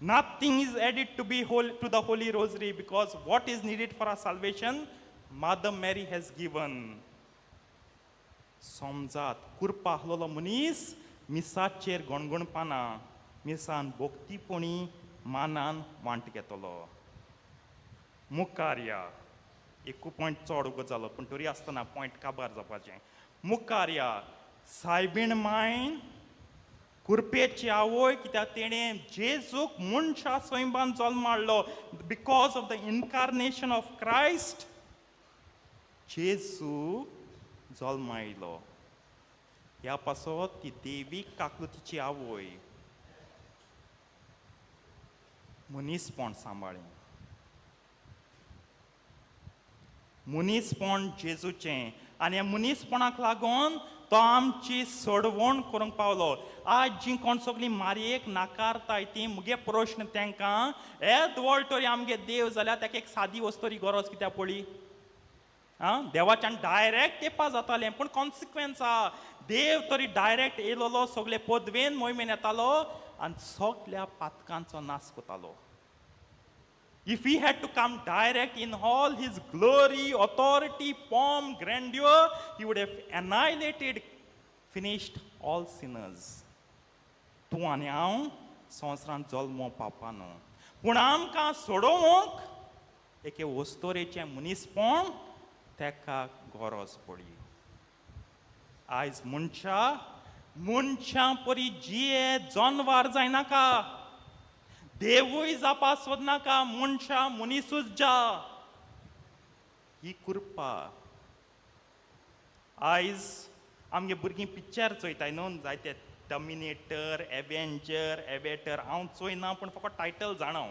[SPEAKER 6] nothing is added to the holy rosary because what is needed for our salvation Mother Mary has given समजात कुरपा आहलोलो मनीस मिसाचेर गणगणपाना मिसान भोक्तीपणी मानान वांट घेतलो मुखार या एक पॉयंट चड उगो जालो पूण तरी आसतना पॉयंट काबार जावपाचें मुखार या सायबीण मायन कुरपेची आवय कित्याक तेणें जेजूक मनशा स्वयंबान जल्म हाडलो because of the incarnation of Christ जेजू जल्म आयलो ह्या पासत ती देवीक काकुतीची आवय मनीसपण सांबाळ्ळें मनीसपण जेजूचें आनी ह्या मनीसपणाक लागून तो आमची सोडवण करूंक पावलो आज जी कोण सगळीं मारयेक नाकारताय ती मुगे प्रश्न तांकां येद व्हड तरी आमगे देव जाल्यार ताका एक सादी वस्तोरी गरज कित्याक पळय देवाच्यान डायरेक्ट येवपा जातालें पूण कॉन्सिक्वेन्स आहा देव तरी डायरेक्ट येयलोलो सगळे पदवेन मोहिमेन येतालो आनी सगळ्या पातकांचो नाश कोतालो If he had to come direct in all his glory, authority, pomp, grandeur, he would have annihilated, finished all sinners. तूं आनी हांव संवसारांत जल्म पावपानो पूण आमकां सोडोवंक एके वस्तोरेचें मनीसपण ताका गरज पडली आयज मनशां परी जिये जनवार जायनाका देवूय जावपा सोदनाका मनशां मनीसूच जा ही कृपा आयज आमगे भुरगीं पिक्चर चोयताय न्हू जायते टर्मिनेटर एवेंजर हांव चोयना पूण फकत टायटल जाणा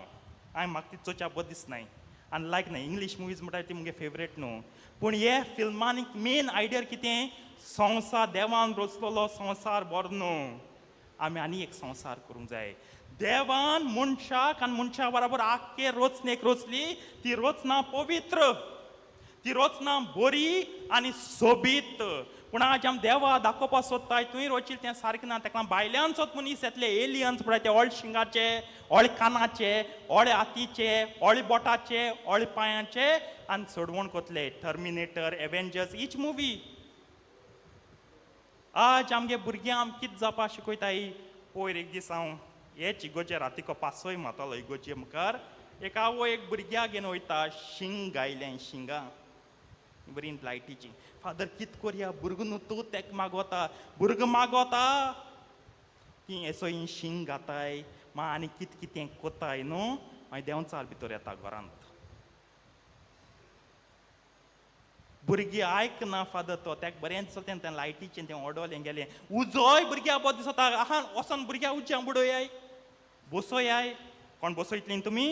[SPEAKER 6] म्हाका ती चोवच्या बरें दिसनाय आनी लायक ना इंग्लीश मुवीज म्हणटा ती मुगे फेवरेट न्हू पूण हे फिल्मान मेन आयडिया कितें संवसार देवान रचलेलो संवसार बरो न्हू आमी आनी एक संवसार करूंक जाय देवान मनशाक आनी मनशा बरोबर आख्खे रचनेक रचली ती रचना पवित्र ती रचना बरी आनी सोबीत पूण आज आमी देवा दाखोवपा सोदताय तुवें रचिल्लें तें सारकें ना ताका भायल्यानचोच मनीस येतले एलियन्स पळय ते व्हड शिंगाचे व्हड कानाचे व्हड हातीचे व्हड बोटाचे व्हड पांयाचे आनी सोडवण कोतले टर्मिनेटर एवेंजर्स ईच मुवी आज आमगे भुरग्यांक आमी कितें जावपा शिकयताय पयर एक दीस हांव हेच इगोजे रातीको पासोय मातालो इगोजे मुखार एक आवय एक भुरग्याक घेवन वयता शिंग गायलें शिंगां बरी लायटीची फादर कित कोरया भुरगो न्हू तूं तेका मागोता भुरगो मागोता की एसो ही शिंग घाताय मा आनी कित कितें कोताय न्हू मागीर देंवचार भितर येता घरांत भुरगीं आयकना फादर तो तेका बरें चलतें तें लायटीचें तें ओडोलें गेलें उजोय भुरग्याक बरो दिसता आहा वचोन भुरग्याक उज्या बुडोयाय बसोयाय कोण बसयतलीं तुमी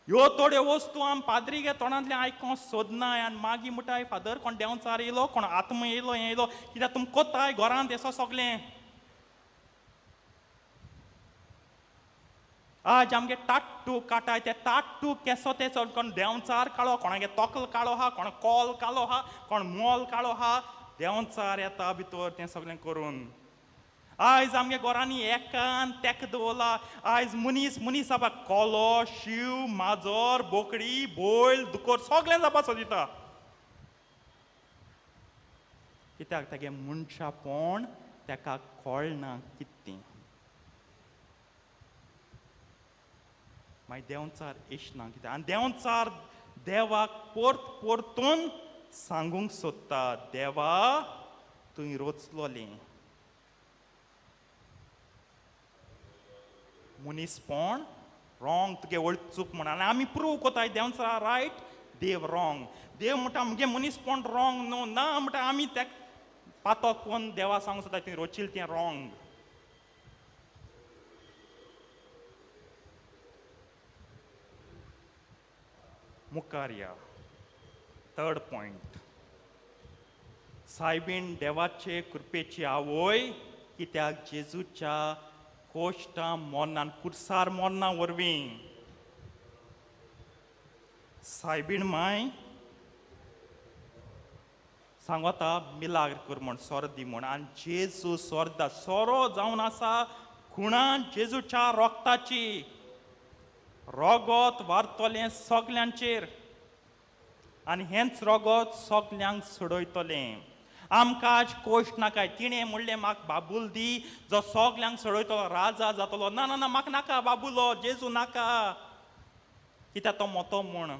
[SPEAKER 6] ह्यो थोड्यो वस्तू आमी पाद्रीगे तोंडांतल्यान आयकोंक सोदनाय आनी मागीर म्हणटाय फादर कोण देंवचार येयलो कोण आत्मा येयलो हें येयलो कित्याक तुमी कोताय घरांत एसो सगलें आज आमगे टाट्टू काटाय ते टाट्टू केसो ते कोण देंवचार काळो कोणागे तोकल काळो आहा कोण कॉल काळो आहा कोण मोल काळो आहा देंवचार येता भितर तें सगलें करून आयज आमगे घरांनी एकान तेका दवरला आयज मनीस जावपा कोलो शिव माजोर बोकडी बैल दुकोर सगलें जावपा सोदिता कित्याक तेगे मनशापण तेका कळना कितें मागीर देंवचार येशना कित्याक आनी देंवचार देवाक परतून सांगूंक सोदता देवा तुवें रचलोलें मनीसपण रॉंग तुगे व्हड चूक म्हणून आनी आमी प्रूव कोताय देंवचार रायट देव रॉंग देव म्हणटा मुगे मनीसपण रॉंग न्हू ना म्हणटा आमी तेका पातोक कोन्न देवा सांगूंक सोदता तुवें रचिल्लें तें रॉंग मुखार या थर्ड पॉयंट सायबीण देवाचे कृपेची आवय कित्याक जेजूच्या कोश्टां मोन्नान कुर्सार मोन्ना वरवीं सायबीण माय सांगता मिलाग्र कर म्हण सोरो दी म्हण आनी जेजू सोरदा सोरो जावन आसा खुणान जेजूच्या रोगताची रोगत वारतलें सगल्यांचेर आनी हेंच रोगत सगल्यांक सोडयतलें आमकां आज कोश्ट नाकाय तिणें म्हणलें म्हाका बाबूल दी जो सगल्यांक सोडयतलो राजा जातलो ना ना ना म्हाका नाका बाबुलो जेजू नाका कित्याक तो मोतो म्हूण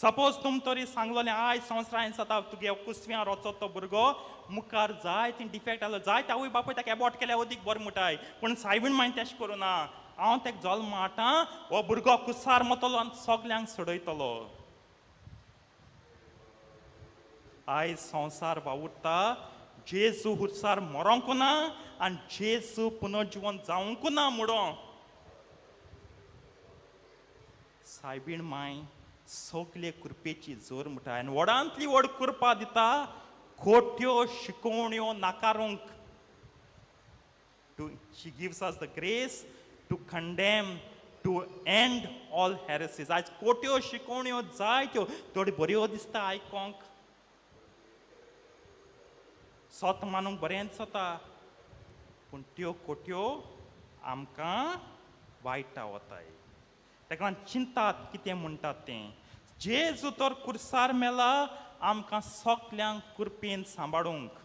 [SPEAKER 6] सपोज तुम तरी सांगलोलें आयज संवसारान जाता तुगे 21व्या रोचो तो भुरगो मुखार जाय ती डिफेक्ट आलो जाय त्या आवय बापूय ताका एबॉर्ट केल्या अदीक बरें म्हणटाय पूण सायबीण मागीर तेश करूं ना हांव ताका जल्म हाडटा हो भुरगो कुसार मतलो आनी सगल्यांक सोडयतलो आयज संवसार वावुरता जेजू हुर्सार मरोंकू ना आनी जेजू पुनर्जीवन जावंकू ना म्हणून सायबीण माय सगले कृपेची जोर म्हणटा आनी व्हडांतली व्हड कृपा दिता खोट्यो शिकोवण्यो नाकारूंक she gives us the grace to condemn to end all heresies आयज खोट्यो शिकोवण्यो जायत्यो थोड्यो बऱ्यो दिसता आयकोंक सोत मानूंक बरेंच जाता पूण त्यो खोट्यो आमकां वायटा वताय ताका लागून चिंतात कितें म्हणटात तें जेजू तर कुर्सार मेला आमकां सगल्यांक कृपेन सांबाळूंक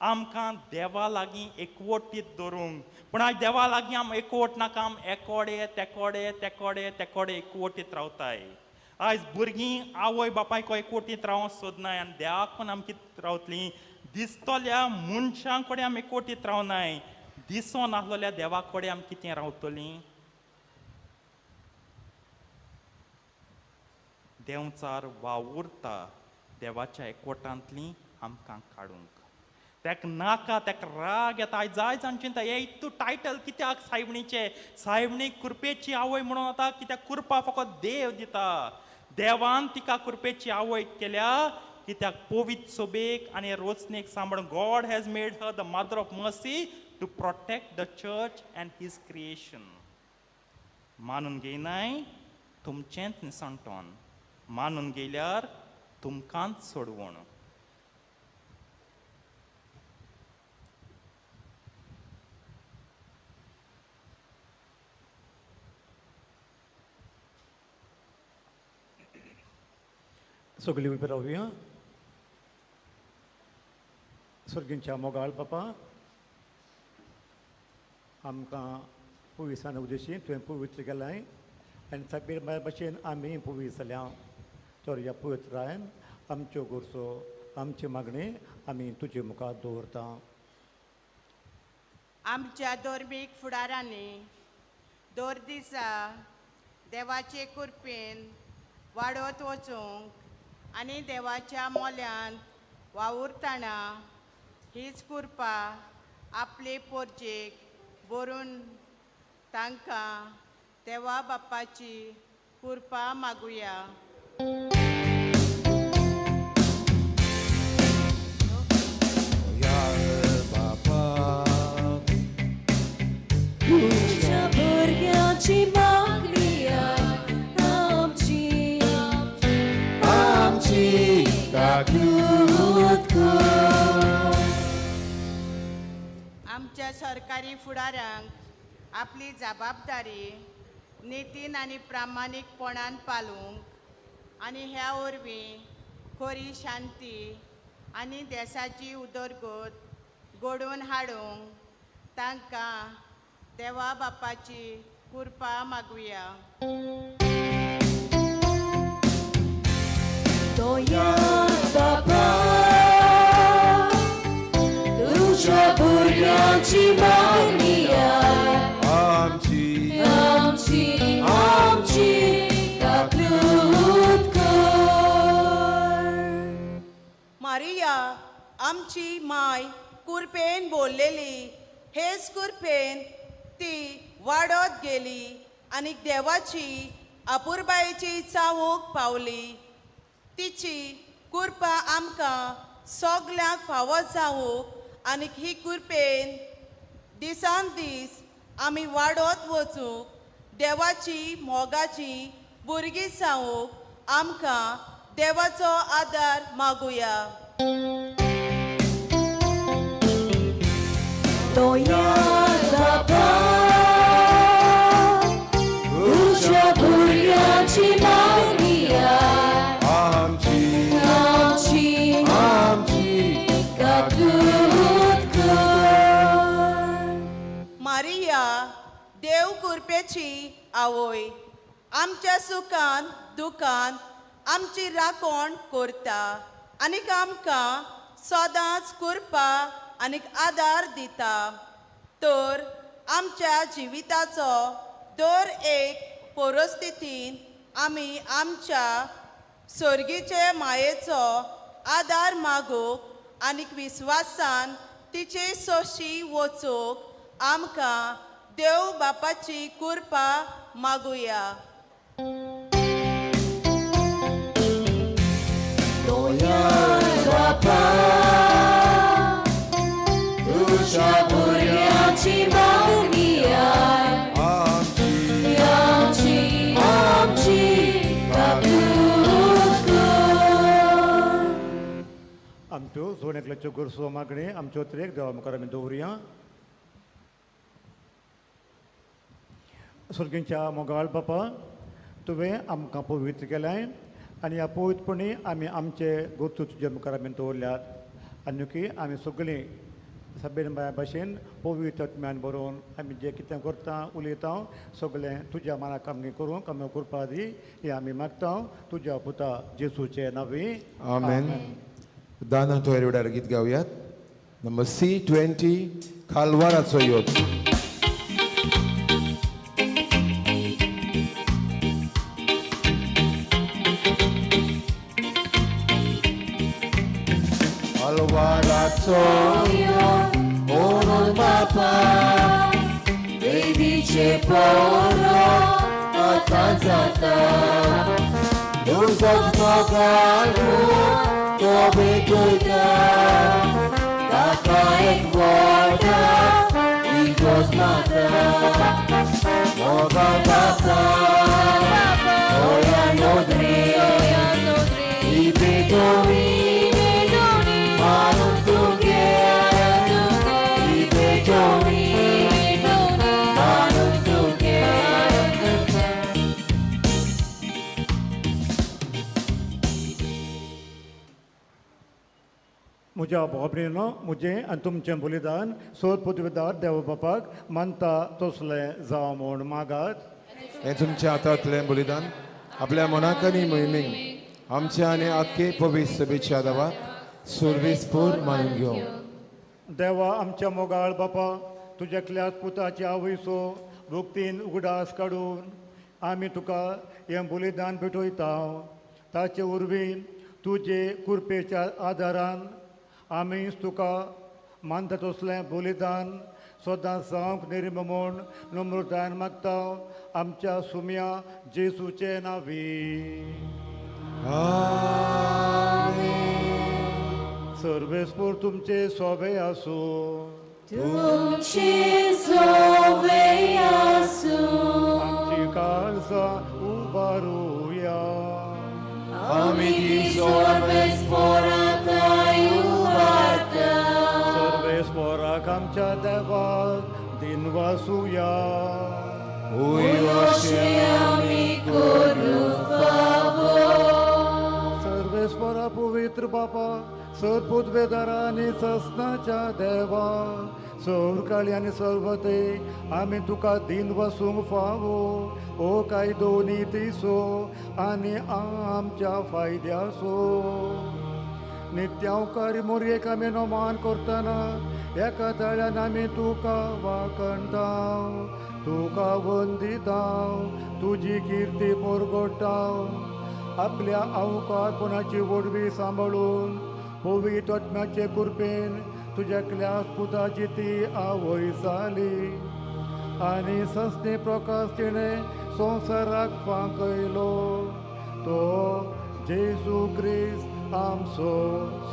[SPEAKER 6] आमकां देवा लागीं एकवटीत दवरूंक पूण आयज देवा लागीं आम एकवट नाका आम एकोडे तेकोडे तेकोडे तेकोडे एकवटीत रावताय आयज भुरगीं आवय बापायक एकवटीत रावंक सोदनाय आनी देवाक पण आमी कितें रावतलीं दिसतल्या मनशां कडेन आमी एकवटीत रावनाय दिसो नासलेल्या देवा कडेन आमी कितें रावतलीं देंवचार वावुरता देवाच्या एकवटांतलीं आमकां काडूंक ताका नाका ताका राग येता आयज जाय जाण चिंता हे इतू टायटल कित्याक सायबणीचे सायबणी कृपेची आवय म्हणून आतां कित्याक कृपा फकत देव दिता देवान तिका कृपेची आवय केल्या कित्याक पवित्र सोबेक आनी रोचणेक सांबाळून God has made her the mother of mercy to protect the church and his creation मानून घेयनाय तुमचेंच निसंटोन मानून गेल्यार तुमकांच सोडवण
[SPEAKER 2] सगळीं उबी रावुया सर्गींच्या मोगाळ बापा आमकां पुविसांत उदेशी तुवें पवित्र केलाय आनी साबीर भशेन आमी पवित्र जाल्या तर ह्या पवित्रायन आमच्यो गोरसो आमची मागणी आमी तुजे मुखार दवरता
[SPEAKER 4] आमच्या धर्मीक फुडारांनी दर दिसा देवाचे कृपेन वाडत वचूंक आनी देवाच्या मोल्यान वावुरतना हीच कृपा आपले पोरजेक बरोवन तांकां देवा बापाची कृपा मागुया
[SPEAKER 8] तुझ्या भुरग्याची मागणी आमची आमची काकूत
[SPEAKER 4] आमच्या सरकारी फुडाऱ्यांक आपली जबाबदारी नितीन आनी प्रामाणीकपणान पालूंक आनी ह्या वरवीं खरी शांती आनी देशाची उदरगत घडोवन हाडूंक तांकां देवा बापाची कृपा मागुया
[SPEAKER 8] बापा तुझ्या भुरग्याची मागणी आमची आमची आमची काकूत कर
[SPEAKER 9] मारिया आमची माय कुरपेन बोललेली हेच कुरपेन ती वाडत गेली आणि देवाची अपुरबायेची चावूक पावली तिची कृपा आमकां सगल्यांक फावो जावूंक आनी ही कृपेन दिसान दीस आमी वाडत वचूंक देवाची मोगाची भुरगीं जावूंक आमकां देवाचो आदार मागुया
[SPEAKER 8] तुझ्या भुरग्याची मागणी आमची आमची आमची काकूत कर
[SPEAKER 9] मारिया देव कृपेची आवय आमच्या सुखान दुखान आमची राखण करता आनीक आमकां सदांच कृपा आनीक आदार दिता तर आमच्या जिविताचो दर एक परिस्थितीन आमी आमच्या सर्गीचे मायेचो आदार मागूंक आनीक विस्वासान तिचे सोशी वचूंक आमकां देव बापाची कृपा मागुया.
[SPEAKER 8] बापा तुझ्या भुरग्याची मागणी आय आमची काकूत कर.
[SPEAKER 2] आमच्यो सोन्याकल्याच्यो गरजो मागणी आमच्यो तरेक देवा मुखार आमी दवरुया. सर्गींच्या मोगाळ बापा तुवें आमकां पवित्र केलाय आनी ह्या पवित्रपणी आमी आमचे गरजो तुज्या मुखार आमी दवरल्यात आनी आमी सगळीं सभेन बाया भाशेन पवित्र आत्म्यान बरोवन आमी जें कितें करता उलयता सगळें तुज्या मनाक आमगे करूंक आमी कृपा दी हें आमी मागता तुज्या पुता जेसूचे नांवी
[SPEAKER 1] आमेन. दान तो एरवडार गीत गावयात. नंबर C20 खालवाराचो योग.
[SPEAKER 8] Alvarazo onon papa Vedice poro atanzata Duzot mogalu tobe kuta Daka ek voda igos mata Mogal papa Oya nodri Ibedovi
[SPEAKER 2] म्हज्या भाव भयणीनो म्हजें आनी तुमचें बलिदान सोद पदवीदार देव बापाक मानता तसलें जावं म्हूण मागात.
[SPEAKER 1] हें तुमच्या हातांतलें बलिदान आपल्या मनाक आनी मोहिमेक आमच्या आनी आख्खे पवित्र सभेच्या दावात सुरवेस्पूर मानून घेवं.
[SPEAKER 2] देवा आमच्या मोगाळ बापा तुज्यातल्या पुताची आवयसो भक्तीन उगडास काडून आमी तुका हें बलिदान भेटयता. ताचे उर्वीन तुजे कृपेच्या आदारान आमी तुका मानता तसलें बलिदान सदांच जावंक निर्म म्हूण नम्रतायेन मागता आमच्या सुम्या जेसूचे नांवी. सर्वेस्पूर तुमचे सोबे आसूं.
[SPEAKER 8] तुमचे सोबे आसूं.
[SPEAKER 2] आमची काळजां उबारुया.
[SPEAKER 8] आमी ती सर्वेस्परांताय उबारता.
[SPEAKER 2] सर्वेस्पराक आमच्या देवाक दिनवासुया.
[SPEAKER 8] अशें आमी करूं फावो.
[SPEAKER 2] सर्वेस्परा पवित्र बापा सर्वपूत बेदारा आनी ससनाच्या देवा सवकाळी आनी सर्वते आमी तुका दिन वसूंक फावो ओ काय दोनी तिसो आनी आमच्या फायद्यासो. नित्यावकारी मोरयेक आमी नोमान करतना एका ताळ्यान आमी तुका वाखणटा. तुका वंदिता तुजी किर्ती परगडटा. आपल्या अवकारपणाची वडवी सांबाळून पवित्र आत्म्याचे कृपेन तुज्यातल्या पुताची ती आवय जाली आनी संस्थे प्रकाश तिणें संवसाराक फांकयलो. तो जेजू क्रिस्त आमचो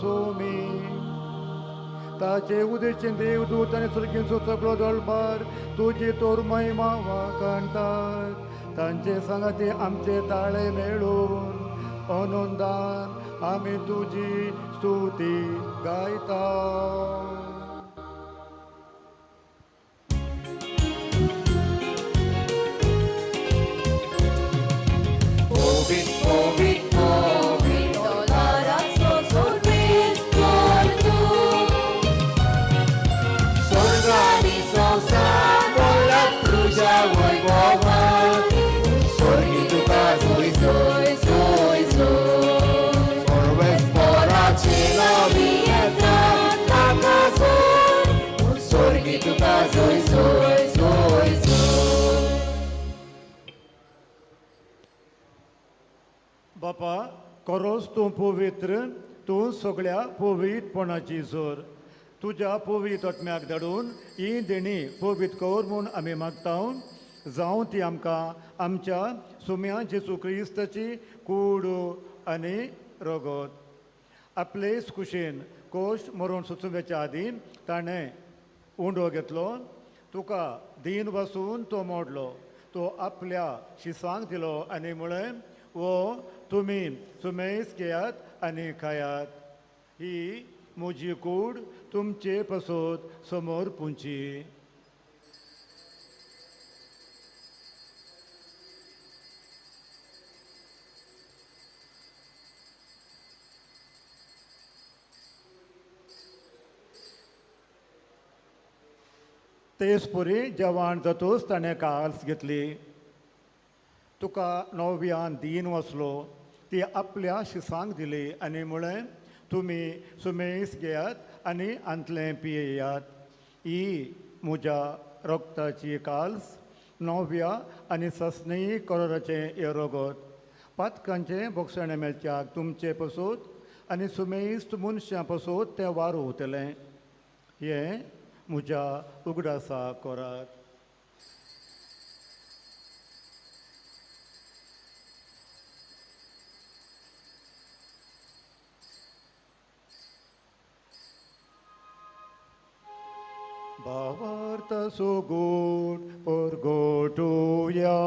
[SPEAKER 2] सोमी. ताचे उदेचे देवदूत आनी सुर्गीचो सगळो दळबार तुजी तोर महिमा वाखणटात. तांचे सांगाती आमचे ताळे मेळून आनंदान आमी तुजी स्तुती गायता.
[SPEAKER 8] Soy, soy, soy, soy. वाजोय सोय सोय सोय.
[SPEAKER 2] बापा खरोच तूं पवित्र, तूं सगळ्या पवित्रपणाची जोर. तुज्या पवित्र आत्म्याक धाडून ही देणी पवित्र कर म्हूण आमी मागता. जावं ती आमकां आमच्या सुम्या जेजू क्रिस्ताची कूड आनी रगत. आपलेच कुशीन कोश मरून सुचोवच्या आदीं ताणें उंडो घेतलो. तुका दीन वसून तो मोडलो. तो आपल्या शिसांक दिलो आनी म्हळें, वो तुमी सुमेस घेयात आनी खायात. ही म्हजी कूड तुमचे पासून समोर पुंची. तेच पुरी जेवण जातूच ताणें काल्स घेतली. तुका नव्यान दीन वचलो. ती आपल्या शिसांक दिली आनी म्हळें, तुमी सुमेस घेयात आनी आंतलें पियेयात. ही म्हज्या रक्ताची काल्स, नव्या आनी सस्नेही करोराचें हें रगत. पातकांचें भोगसणे मेलच्याक तुमचे पासून आनी सुमेस्त मनशां पासून तें वारू वतलें. हें म्हज्या उगडासा करात. भावार्थ सोगूट परगोटुया.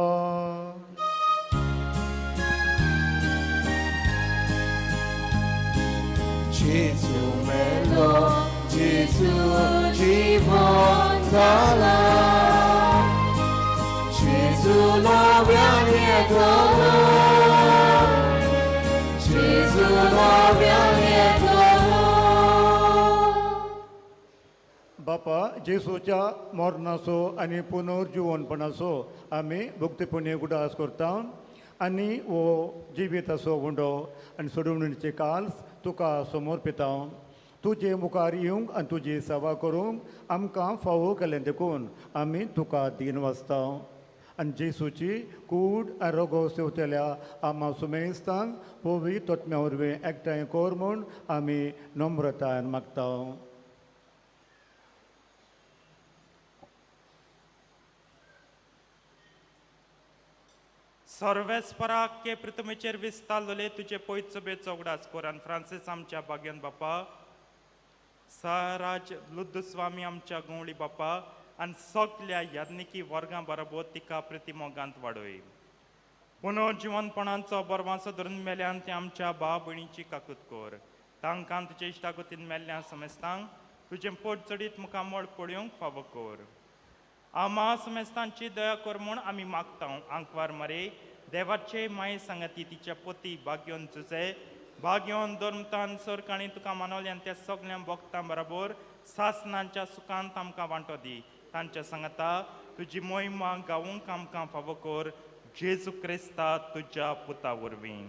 [SPEAKER 8] जेजू मेलो, जेजू जिवंत जाला. जेजू नव्यान येतलो, जेजू नव्यान येतलो.
[SPEAKER 2] बापा जेजूच्या मरणाचो आनी पुनर्जीवनपणाचो आमी भक्तीपणी उडास करता. आनी हो जिविताचो उंडो आनी सोडवणीचे काल्स तुका समर्पिता. तुजे मुखार येवंक आनी तुजी सेवा करूंक आमकां फावो केलें देखून आमी तुका दीन वाचता. आनी जेजूची कूड आनी रगत सेवतल्या आम्हा सुमेस्तांक पवित्र आत्म्या वरवीं एकठांय कर म्हूण आमी नम्रतायेन मागता.
[SPEAKER 6] सर्वेस्पराक के पृथ्वीचेर विस्तारलोले तुजे पयत सभेचो उगडास कर. आनी फ्रांसीस आमच्या बागेन बापा, साराज लुद्धस्वामी आमच्या गवळी बापा आनी सगल्या याज्ञिकी वर्गां बरोबर तिका प्रतिमोगांत वाडय. पुनर्जीवनपणांचो बरवांसो धरून मेल्यान ते आमच्या भाव भयणीची काकूत कर. तांकां तुजे इश्टागतीन मेल्ल्या समेस्तांक तुजें पोट चडीत मुखां मळ पळोवंक फावो कर. आम्हा समेस्तांची दया कर म्हूण आमी मागता. आंकवार मरे देवाचे माये सांगती तिच्या पोती भाग्योन जुजे भाग्योन धर्मतान सरकाणी तुका मानवल्यान त्या सगळ्या भक्तां बरोबर सासनांच्या सुखांत आमकां वांटो दी. तांच्या सांगता तुजी मोहिमा गावूंक आमकां फावो कर. जेजू क्रिस्ता तुज्या पुता वरवीं.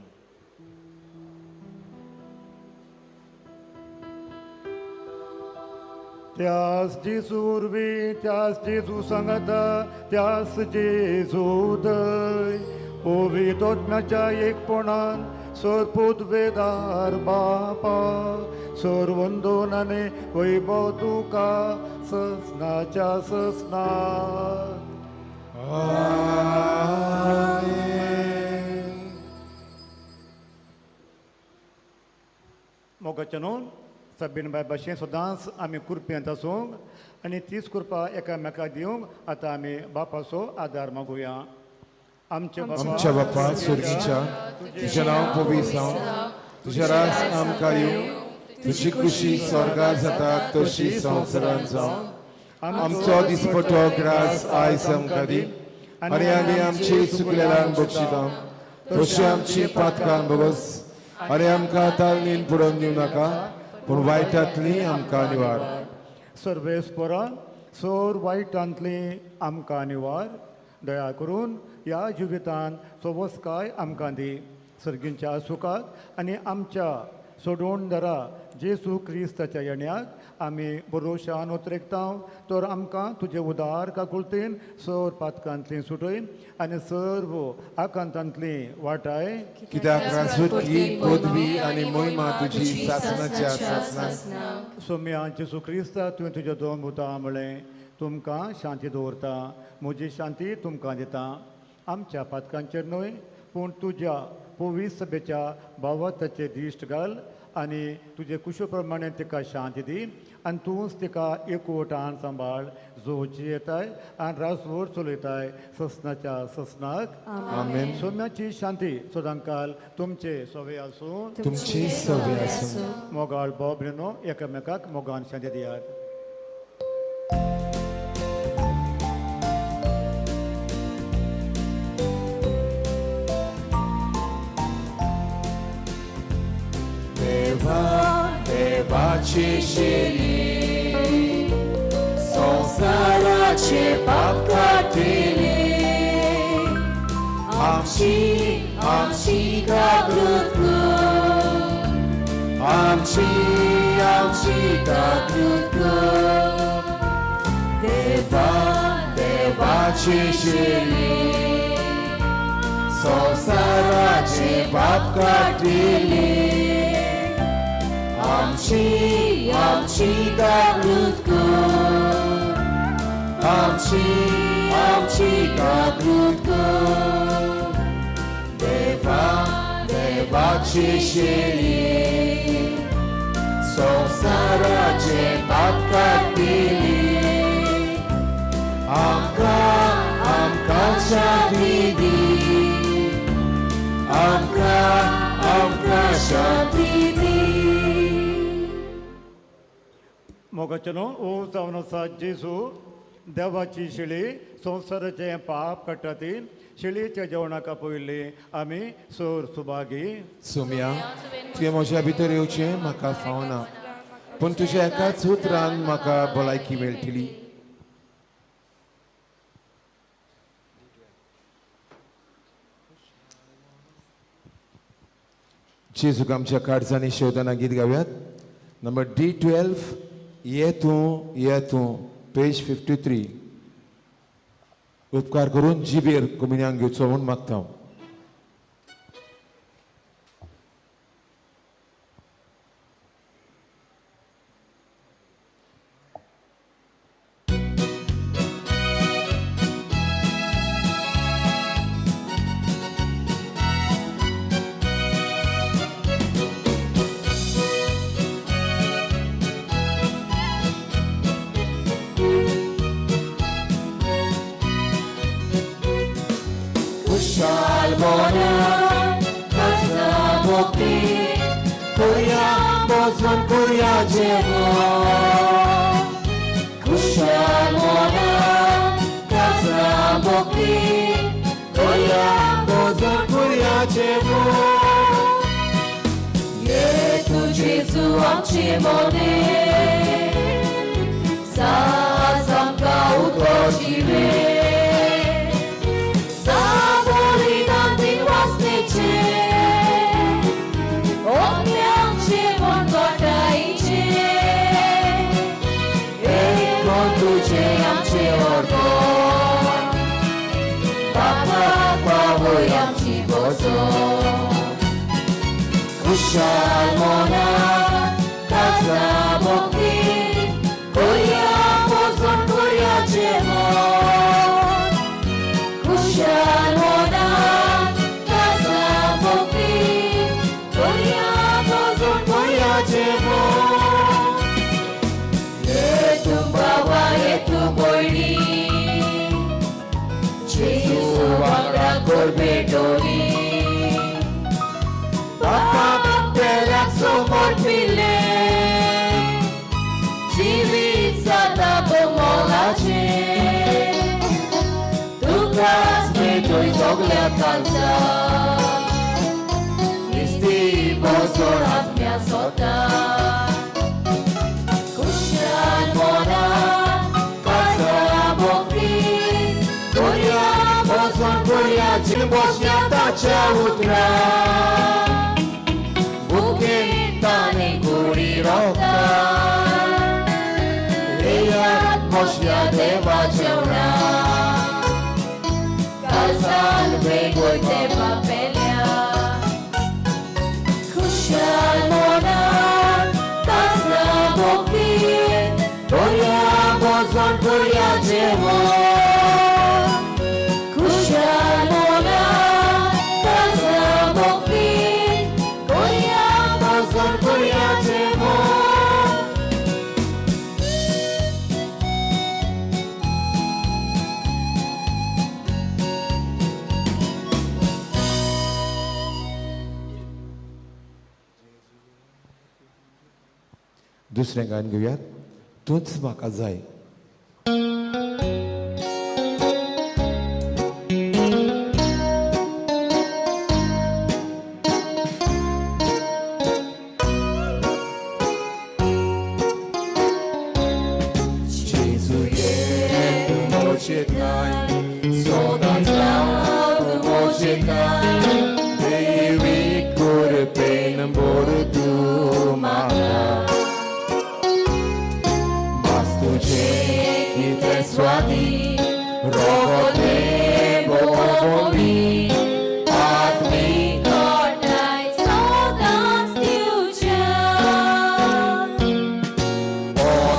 [SPEAKER 2] त्यास जेजू उर्वी, त्यास जेजू सांगता, त्यास जेजू दय. पवित्र आत्म्याच्या एकपणान सरपूत वेदार बापा, सर्वंदोनाने वैभव तुका ससनाच्या ससनात. मोगाचें न्हू सबीन बाय भाशेन सदांच आमी कुरपेंत आसूंक आनी तीच कृपा एकामेकाक दिवंक आतां आमी बापाचो आदार मागुया. आमच्या
[SPEAKER 1] बापा सुर्गीच्या, तुजें नांव पवित्र जावं, तुजें रास आमकां येवं, तुजी खुशी स्वर्गार जाता तशी संवसारांत जावं. आमचो दिसपटो ग्रास आयज आमकां दी आनी आमी आमची चुकलेल्यांक बक्षिता तशी आमची पातकां बगस आनी आमकां तालनीन पडोवन दिवं नाका पूण वायटांतली आमकां निवाड.
[SPEAKER 2] सर्वेस्परा सोर वायटांतली आमकां निवार. दया करून ह्या जिवितान सवस्काय आमकां दी. सर्गींच्या सुखाक आनी आमच्या सोडून दरा जेसू क्रिस्ताच्या येण्याक आमी भरोशान उतरेकता तर आमकां तुजे उदार काकुळतेन सर पातकांतली सुटय आनी सर्व आकांतांतली वाटाय
[SPEAKER 1] कित्याक राजवटली पदवी आनी महिमा तुजी सासणाच्या सासणाक
[SPEAKER 2] सोम्या जेसू क्रिस्ता तुवें तुज्या दोन मुतां म्हळें तुमकां शांती दवरता म्हजी शांती तुमकां दिता आमच्या पातकांचेर न्हय पूण तुज्या पवित्र सभेच्या भावाताचे दिश्ट घाल आनी तुजे कुशे प्रमाणे तिका शांती दी आनी तूंच तिका एकवटान सांबाळ जोची येताय आनी रासवड चलयताय ससनाच्या ससनाक
[SPEAKER 1] आमेन.
[SPEAKER 2] सोम्याची शांती सदांकाल तुमचे सवे आसूं
[SPEAKER 1] तुमची सवय आसूं
[SPEAKER 2] मोगाळ भाव भयणो एकामेकाक मोगान शांती दियात
[SPEAKER 8] देवाची शेली संसाराचे पाप काटिले आमची काकृत आमची काकृत देवाची शेली संसाराचे पाप काटिले आमची काकृत आमची काकृत देवाची शेली संसाराचे पाप काटिले आमकां शांती दी आमकां शांती दी
[SPEAKER 2] मोगाचनो ओ जावन आसा जेजू देवाची शिळी संवसाराचे पाप काडटाती शिळीच्या जेवणाका पयली आमी सर सुभागी
[SPEAKER 1] सोम्या तुवें म्हज्या भितर येवचें म्हाका फावना पूण तुज्या एकाच उतरान म्हाका भलायकी मेळटली जेजूक आमच्या काळजांनी शेवताना गीत गावयात नंबर D12 ये तूं पेज 53 उपकार करून जिबेर कमिन्यांक घेवचो म्हूण मागता
[SPEAKER 8] Bosnia tacia utra Bukieta रोखतात येयात मोशया देवाच्या काळजान वेगळे पापेल्या खुशाल मोनान कासना मोकळी दोया बोजोन कुर्या जेवण खुशाल मोनान कासना मोकळी दोया बोजोन कुर्या जेवण
[SPEAKER 1] दुसरें गायन घेवयात तूंच म्हाका जाय.
[SPEAKER 8] Jesu tu moce cai, sodan zlau tu moce cai, devi cur pen boru tu mata. Bastu ce chi te swati, robote bobovi, atmi
[SPEAKER 7] Kornai sodan stiucea.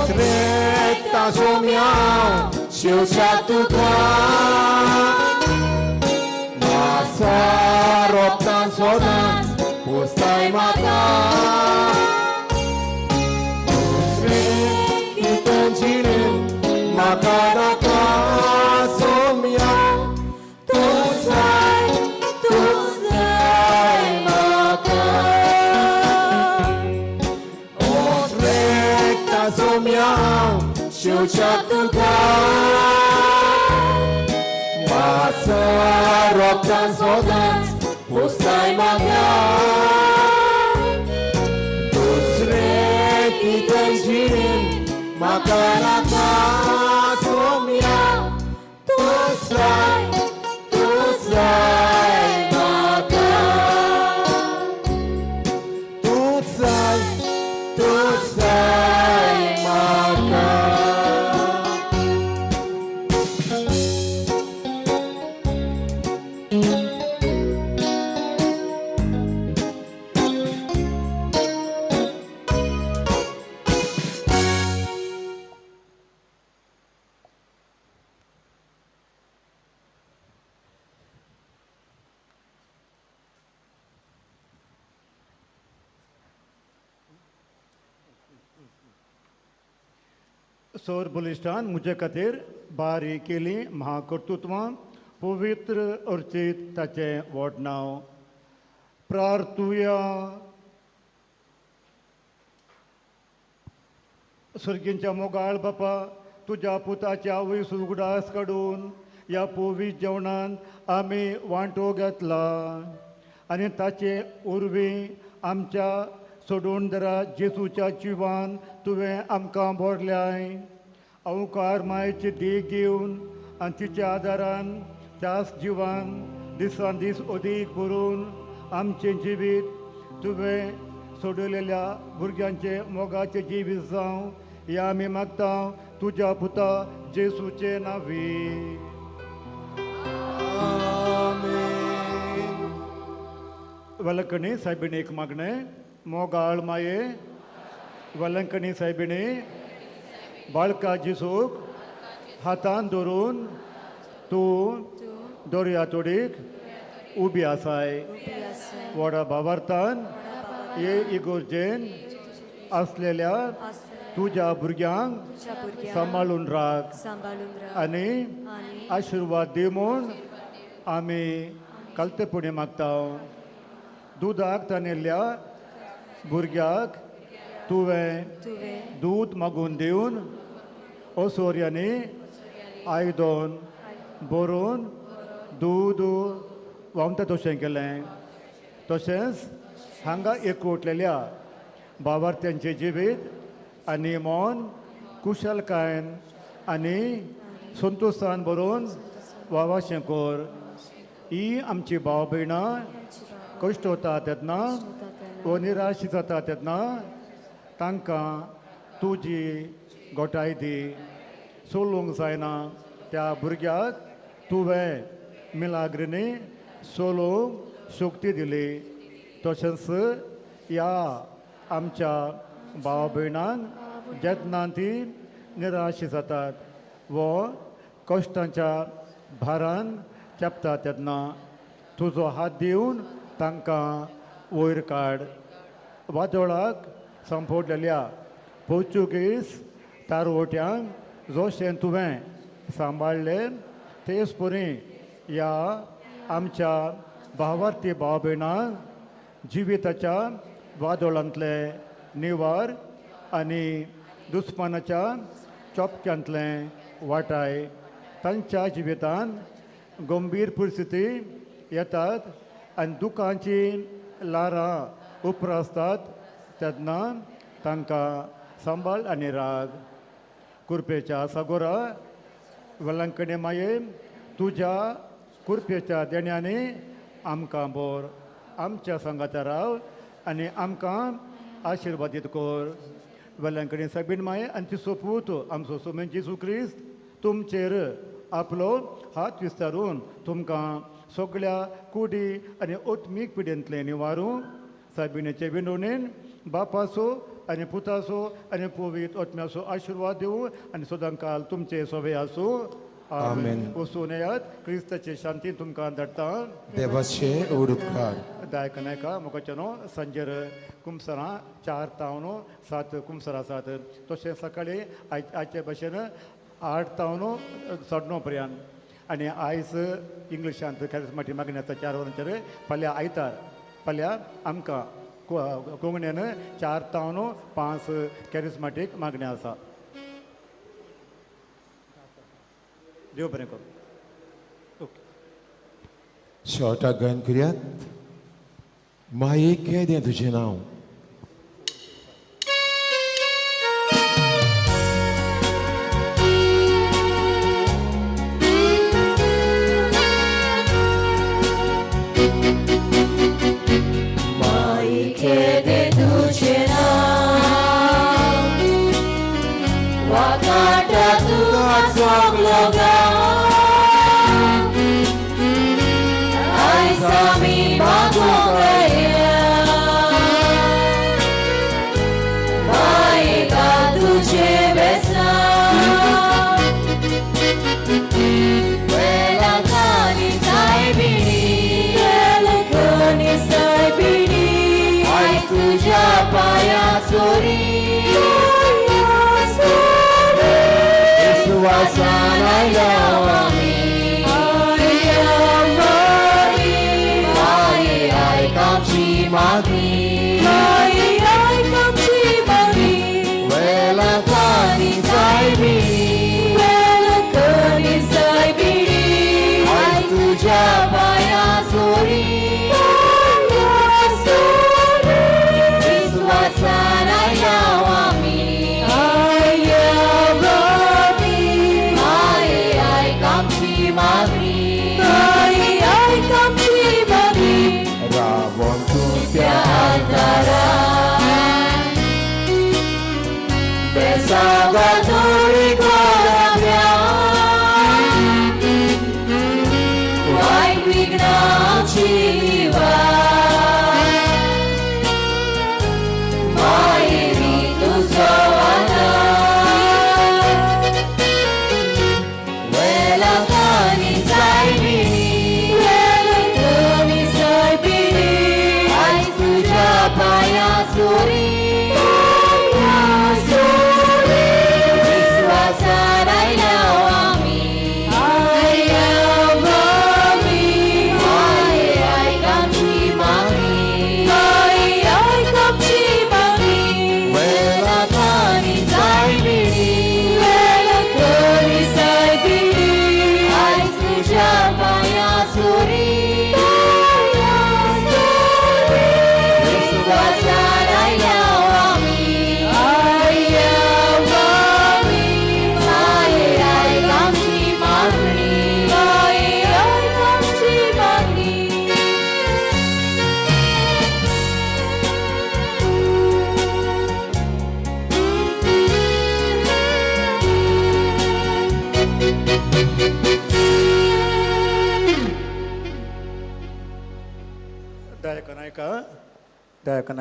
[SPEAKER 8] otretta somiau, și-o tu ca, masa roptan sodan, pustai mata. Usre kitanginin, makara ka somiau, tu sai mata. Otretta somiau, și-o tu ca, masa roptan sodan, pustai mata. Kitanginin, makara ka somiau, tu sai mata. Tu sai mata.
[SPEAKER 2] सौर बलिष्ठान मुझे खातीर बारी केली महाकर्तृत्वां पवित्र अर्चित ताचें व्हड नांव प्रार्थुया. सर्गींच्या मोगाळ बापा तुज्या पुताच्या वयस उगडास काडून ह्या पवित्र जेवणान आमी वांटो घेतला आनी ताचे उर्वी आमच्या सोडून दरा जेजूच्या जिवान तुवें आमकां भरल्याय. अवकार मायेची देख घेवन आनी तिच्या आदारान त्याच जिवान दिसान दीस अदीक भरून आमचें जिवीत तुवें सोडलेल्या भुरग्यांचे मोगाचे जिवीत जावं हें आमी मागता तुज्या पुता जेजूचे नांवी. वलंकणी सायबीण एक मागणें मोगाळ माये वलंकणी सायबीणी बाळका जेजूक हातान धरून तूं दर्या तोडीक उबी आसाय. व्हडा भावार्थान हे इगोर्जेन आसलेल्या तुज्या भुरग्यांक सांबाळून राख आनी आशिर्वाद दी म्हूण आमी कालतेपणी मागता. दुदाक तानिल्ल्या भुरग्याक तुवें दूद मागून दिवन ओसोऱ्यांनी आयदन बरोवन दूद व्हांवता तशें केलें. तशेंच हांगा एकवटलेल्या भावार्थ्यांचें जिवीत आनी मन कुशलकायेन आनी संतोशान बरोवन वावाशें कर. ही आमची भाव भयणां कश्ट वता तेन्ना व निराश जाता तेन्ना तांकां तुजी गोठाय दी सोलूंक जायना त्या भुरग्याक तुवें मिलाग्रीनी सोलूंक शक्ती दिली तशेंच ह्या आमच्या भाव भयणांक जेन्ना ती निराश जातात वो कश्टांच्या भारान चेपता तेन्ना तुजो हात दिवन तांकां वयर काड वादोळाक संपवलेल्या पोर्चुगीज तारवट्यांक जशें तुवें सांबाळलें तेच परी ह्या आमच्या भावार्थी भाव भयणांक जिविताच्या वादोळांतले निवार आनी दुस्मानाच्या चोपक्यांतले वाटाय तांच्या जिवितान गंभीर परिस्थिती येतात आनी दुखांची लारां उपरासतात तेन्ना तांकां सांबाळ आनी राग कुरपेच्या सागोरा वेलांकणे माये तुज्या कुरपेच्या देण्यांनी आमकां बोर आमच्या संगाता राव आनी आमकां आशिर्वादीत कर वेलांकणे साबीण माये आनी तिचो पूत आमचो सोमेन जेजू क्रिस्त तुमचेर आपलो हात विस्तारून तुमकां सगळ्या कुडी आनी ओत्मीक पिडेंतले निवारूं साबिणेचे विनवणेन बापाचो आनी पुताचो आनी पवित्र ओत्म्याचो आशिर्वाद दिवं आनी सदां काल तुमचे सोबे आसूं
[SPEAKER 1] आमेन.
[SPEAKER 2] वचून येयात क्रिस्ताचे शांती तुमकां धाडटा
[SPEAKER 1] देवाचे उडुपकार
[SPEAKER 2] दायक नायका मोगाचेनो सांजेर कुमसरां 4 तावन 7 कुमसरां आसात तशें सकाळी आयचे भशेन 8 तावन 9:30 पर्यंत आनी आयज इंग्लिशांत कॅरिस्माटीक मागणी आसा 4 वरांचेर फाल्यां आयतार फाल्यां आमकां कोंकणीन 4 तावन 5 कॅरिस्माटीक मागणी आसा देव बरें करूं
[SPEAKER 1] शॉर्टाक गायन करुयात माये केदें तुजें नांव
[SPEAKER 2] दयाकना